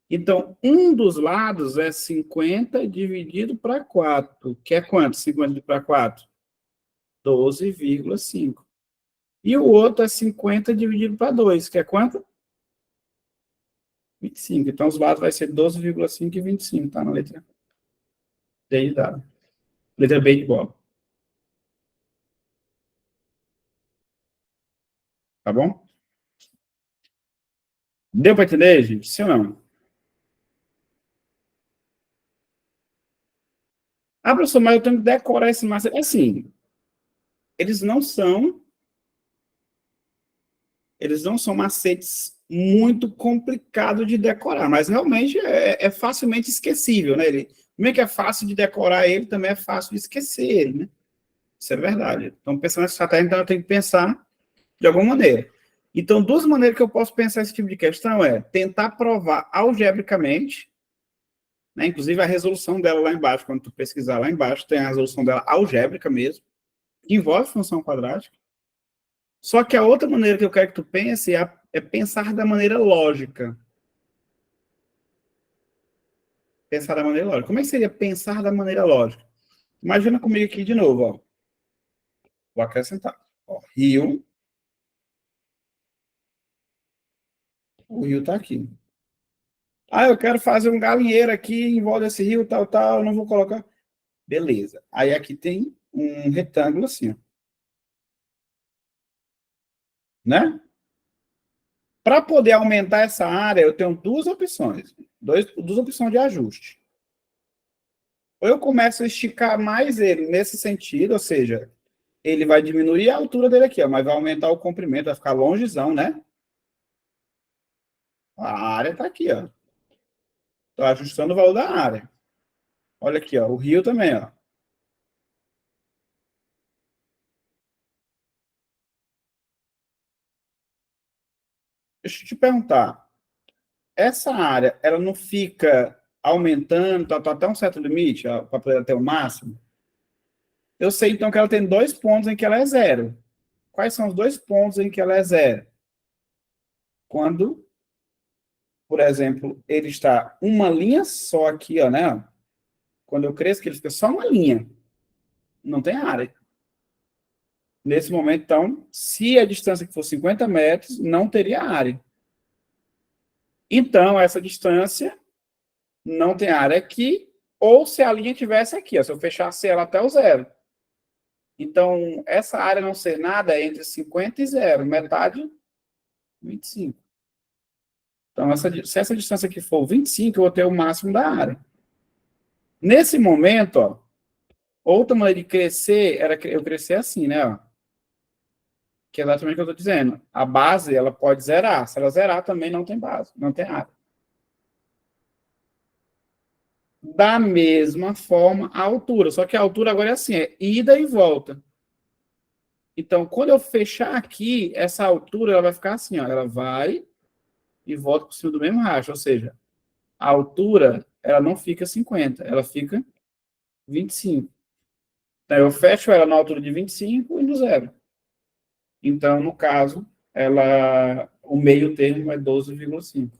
Então, um dos lados é 50 dividido para 4, que é quanto? 50 dividido para 4? 12,5. E o outro é 50 dividido para 2, que é quanto? 25. Então, os lados vai ser 12,5 e 25, tá? Na letra D de dado. Letra B de bola. Tá bom? Deu para entender, gente? Sim ou não? Ah, professor, mas eu tenho que decorar esse macete. Assim, eles não são macetes muito complicados de decorar, mas realmente é facilmente esquecível, né? Ele, como que é fácil de decorar ele, também é fácil de esquecer ele, né? Isso é verdade. Então, pensando nessa estratégia, então eu tenho que pensar de alguma maneira. Então, duas maneiras que eu posso pensar esse tipo de questão é tentar provar algebricamente, né? Inclusive a resolução dela lá embaixo, quando tu pesquisar lá embaixo, tem a resolução dela algébrica mesmo, que envolve função quadrática. Só que a outra maneira que eu quero que tu pense é pensar da maneira lógica. Pensar da maneira lógica. Como é que seria pensar da maneira lógica? Imagina comigo aqui de novo, ó. Vou acrescentar. Ó, rio. O rio está aqui. Ah, eu quero fazer um galinheiro aqui em volta desse rio, tal, tal, não vou colocar. Beleza. Aí aqui tem um retângulo assim, ó, né? Para poder aumentar essa área, eu tenho duas opções. Duas opções de ajuste. Ou eu começo a esticar mais ele nesse sentido, ou seja, ele vai diminuir a altura dele aqui, ó, mas vai aumentar o comprimento, vai ficar longezão, né? A área está aqui, ó. Estou ajustando o valor da área. Olha aqui, ó, o rio também, ó. Deixa eu te perguntar, essa área, ela não fica aumentando, tá até um certo limite, para poder até o máximo? Eu sei, então, que ela tem dois pontos em que ela é zero. Quais são os dois pontos em que ela é zero? Quando, por exemplo, ele está uma linha só aqui, ó, né? Quando eu cresço, que ele fica só uma linha. Não tem área. Nesse momento, então, se a distância que for 50 metros, não teria área. Então, essa distância não tem área aqui, ou se a linha tivesse aqui, ó, se eu fechasse ela até o zero. Então, essa área não ser nada é entre 50 e zero, metade, 25. Então, se essa distância aqui for 25, eu vou ter o máximo da área. Nesse momento, ó, outra maneira de crescer era eu crescer assim, né? Ó, que é exatamente o que eu estou dizendo. A base, ela pode zerar. Se ela zerar, também não tem base, não tem área. Da mesma forma, a altura. Só que a altura agora é assim, é ida e volta. Então, quando eu fechar aqui, essa altura ela vai ficar assim, ó, ela vai e volta por cima do mesmo racho. Ou seja, a altura ela não fica 50, ela fica 25. Então, eu fecho ela na altura de 25 e no zero. Então, no caso, o meio termo é 12,5.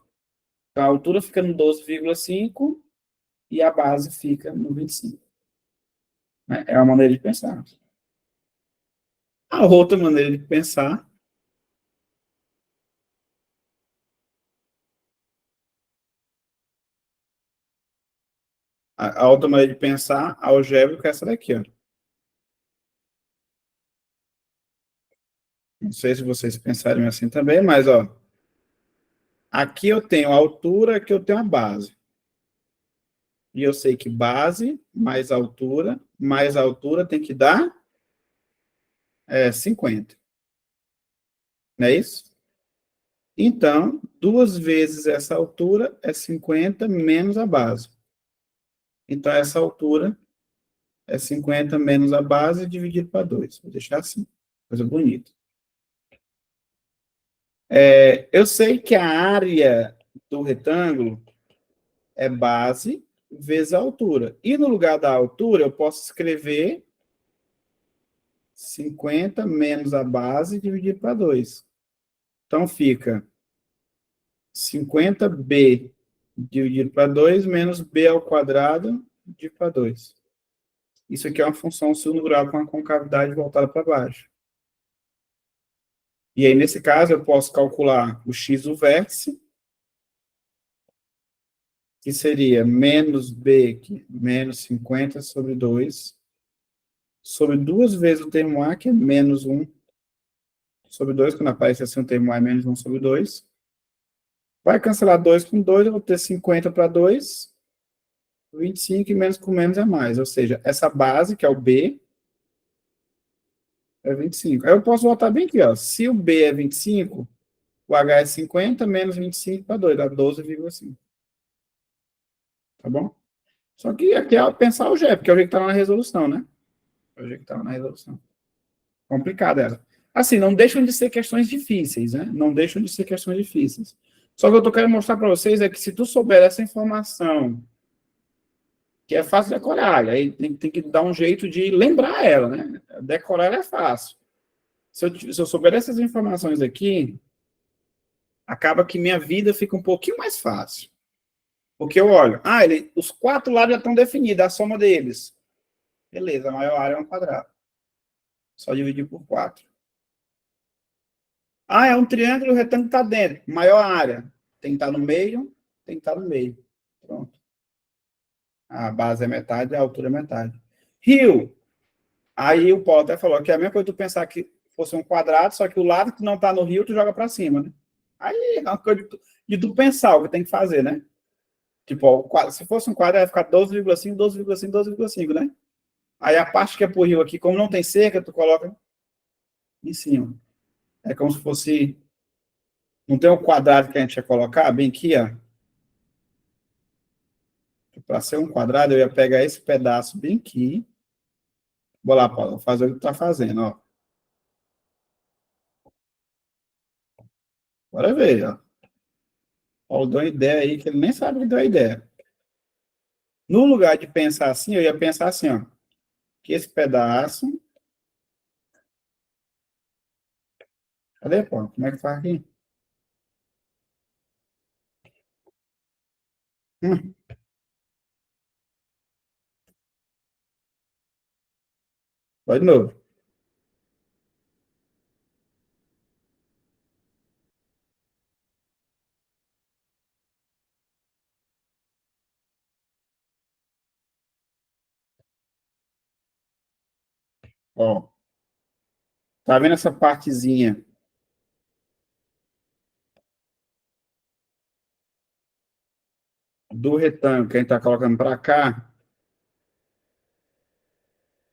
Então, a altura fica no 12,5 e a base fica no 25. Né? É uma maneira de pensar. A outra maneira de pensar, a outra maneira de pensar algébrica é essa daqui, ó. Não sei se vocês pensarem assim também, mas ó, aqui eu tenho a altura, aqui eu tenho a base. E eu sei que base mais altura tem que dar 50. Não é isso? Então, 2 vezes essa altura é 50 menos a base. Então, essa altura é 50 menos a base dividido para 2. Vou deixar assim, coisa bonita. Eu sei que a área do retângulo é base vezes a altura. E no lugar da altura, eu posso escrever 50 menos a base dividido para 2. Então, fica 50b dividido para 2 menos b ao quadrado dividido para 2. Isso aqui é uma função singular com a concavidade voltada para baixo. E aí, nesse caso, eu posso calcular o x do vértice, que seria menos b, menos 50 sobre 2, sobre 2 vezes o termo a, que é menos 1, sobre 2, quando aparece assim o termo A menos 1 sobre 2. Vai cancelar 2 com 2, eu vou ter 50 para 2, 25 e menos com menos é mais. Ou seja, essa base, que é o B, é 25. Aí eu posso voltar bem aqui, ó. Se o B é 25, o H é 50, menos 25 para 2, dá 12,5. Tá bom? Só que aqui é pensar o G, porque é o jeito que está na resolução, né? É o jeito que está na resolução. Complicada ela. Assim, não deixam de ser questões difíceis, né? Não deixam de ser questões difíceis. Só que o que eu tô querendo mostrar para vocês é que se tu souber essa informação, que é fácil decorar, aí tem que dar um jeito de lembrar ela, né? Decorar ela é fácil. Se eu souber essas informações aqui, acaba que minha vida fica um pouquinho mais fácil. Porque eu olho, os 4 lados já estão definidos, a soma deles. Beleza, a maior área é 1 quadrado. Só dividir por 4. É um triângulo, o retângulo está dentro. Maior área. Tem que estar no meio, tem que estar no meio. Pronto. A base é metade, a altura é metade. Rio. Aí o Paulo até falou que é a mesma coisa tu pensar que fosse um quadrado, só que o lado que não está no rio, tu joga para cima, né? Aí é uma coisa de tu pensar o que tem que fazer, né? Tipo, ó, se fosse um quadrado, ia ficar 12,5, 12,5, 12,5, né? Aí a parte que é pro rio aqui, como não tem cerca, tu coloca em cima. É como se fosse... Não tem um quadrado que a gente ia colocar bem aqui, ó. Para ser um quadrado, eu ia pegar esse pedaço bem aqui. Vou lá, Paulo, fazer o que tu tá fazendo, ó. Bora ver, ó. Paulo deu uma ideia aí que ele nem sabe que deu a ideia. No lugar de pensar assim, eu ia pensar assim, ó. Que esse pedaço... Cadê, Paulo? Como é que faz aqui? Hum, vai de novo. Ó. Tá vendo essa partezinha do retângulo que a gente tá colocando para cá?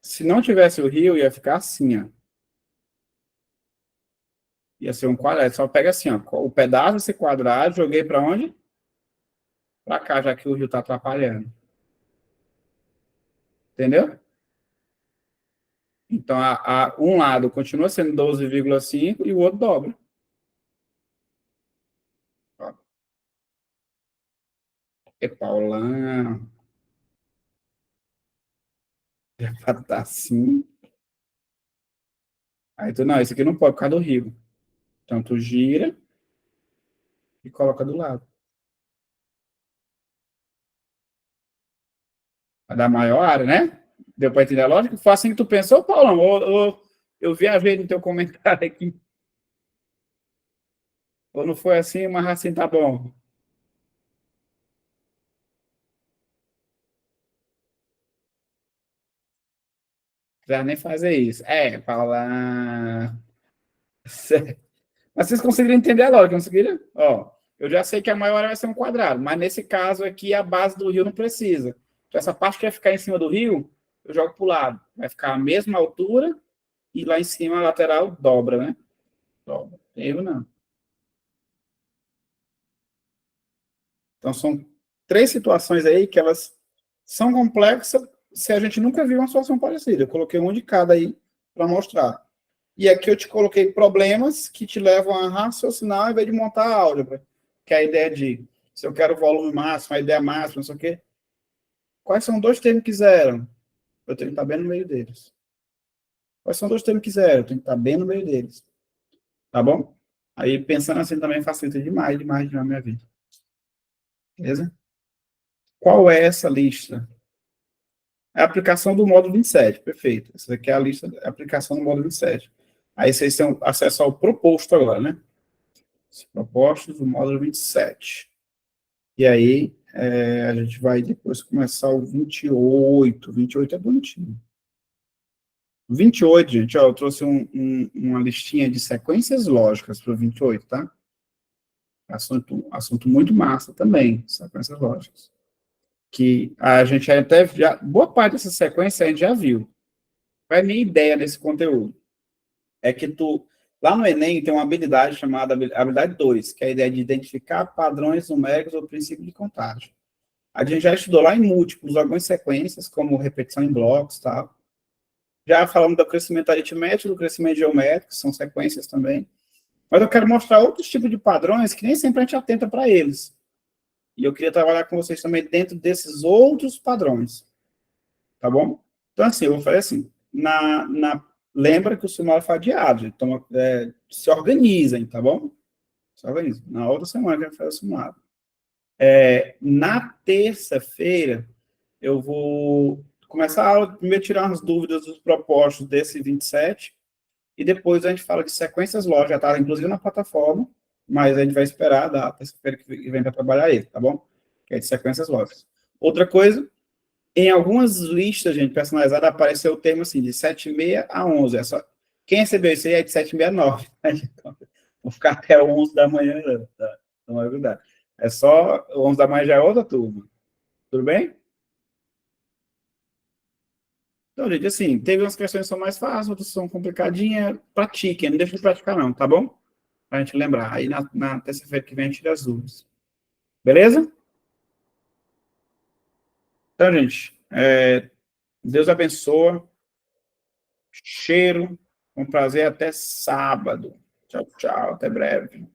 Se não tivesse o rio, ia ficar assim, ó. Ia ser um quadrado. Só pega assim, ó. O pedaço desse quadrado, joguei para onde? Para cá, já que o rio tá atrapalhando. Entendeu? Então, um lado continua sendo 12,5 e o outro dobra. Ó. É Paulão. É pra tá assim. Aí tu, não, esse aqui não pode por causa do rio. Então, tu gira e coloca do lado. Vai dar maior área, né? Deu para entender a lógica? Foi assim que tu pensou, Paulão? Ou eu viajei no teu comentário aqui. Ou não foi assim, mas assim tá bom. Não precisa nem fazer isso. Paulão. Mas vocês conseguiram entender a lógica, conseguiram? Ó, eu já sei que a maior vai ser um quadrado, mas nesse caso aqui a base do rio não precisa. Então essa parte que vai ficar em cima do rio, eu jogo para o lado. Vai ficar a mesma altura e lá em cima a lateral dobra, né? Dobra. Erro não. Então são 3 situações aí que elas são complexas se a gente nunca viu uma situação parecida. Eu coloquei um de cada aí para mostrar. E aqui eu te coloquei problemas que te levam a raciocinar ao invés de montar a álgebra. Que é a ideia de, se eu quero volume máximo, a ideia máxima, não sei o quê. Quais são 2 termos que zeram? Eu tenho que estar bem no meio deles. Quais são 2 termos que zeram? Eu tenho que estar bem no meio deles. Tá bom? Aí, pensando assim, também facilita demais, demais, demais a minha vida. Beleza? Qual é essa lista? É a aplicação do módulo 27. Perfeito. Essa aqui é a lista, a aplicação do módulo 27. Aí vocês têm acesso ao proposto agora, né? Propostos do módulo 27. E aí, a gente vai depois começar o 28. 28 é bonitinho. 28, gente, ó, eu trouxe uma listinha de sequências lógicas para o 28, tá? Assunto muito massa também, sequências lógicas. Que a gente até já, boa parte dessa sequência a gente já viu. Qual é a minha ideia desse conteúdo? É que lá no Enem tem uma habilidade chamada habilidade 2, que é a ideia de identificar padrões numéricos ou princípio de contagem. A gente já estudou lá em múltiplos algumas sequências, como repetição em blocos e tal. Já falamos do crescimento aritmético, do crescimento geométrico, que são sequências também. Mas eu quero mostrar outros tipos de padrões que nem sempre a gente atenta para eles. E eu queria trabalhar com vocês também dentro desses outros padrões. Tá bom? Então, assim, eu vou fazer assim. Lembra que o sumário foi adiado. Então, se organizem, tá bom? Se organizem. Na outra semana que a gente vai fazer o sumário. Na terça-feira, eu vou começar a aula, primeiro tirar umas dúvidas dos propostos desse 27, e depois a gente fala de sequências lógicas, já está inclusive na plataforma, mas a gente vai esperar da terça-feira que vem para trabalhar ele, tá bom? Que é de sequências lógicas. Outra coisa, em algumas listas, gente, personalizadas, apareceu o termo assim, de 7h30 a 11. Quem recebeu isso aí é de 7h30 a 9. Né? Então, vou ficar até 11 da manhã, tá? Não é verdade. É só 11 da manhã já é outra turma. Tudo bem? Então, gente, assim, teve umas questões que são mais fáceis, outras são complicadinhas. Pratiquem, não deixe de praticar não, tá bom? Pra gente lembrar. Aí na terça-feira que vem a gente tira as dúvidas. Beleza? Então, gente, Deus abençoe. Cheiro. Um prazer até sábado. Tchau, tchau. Até breve.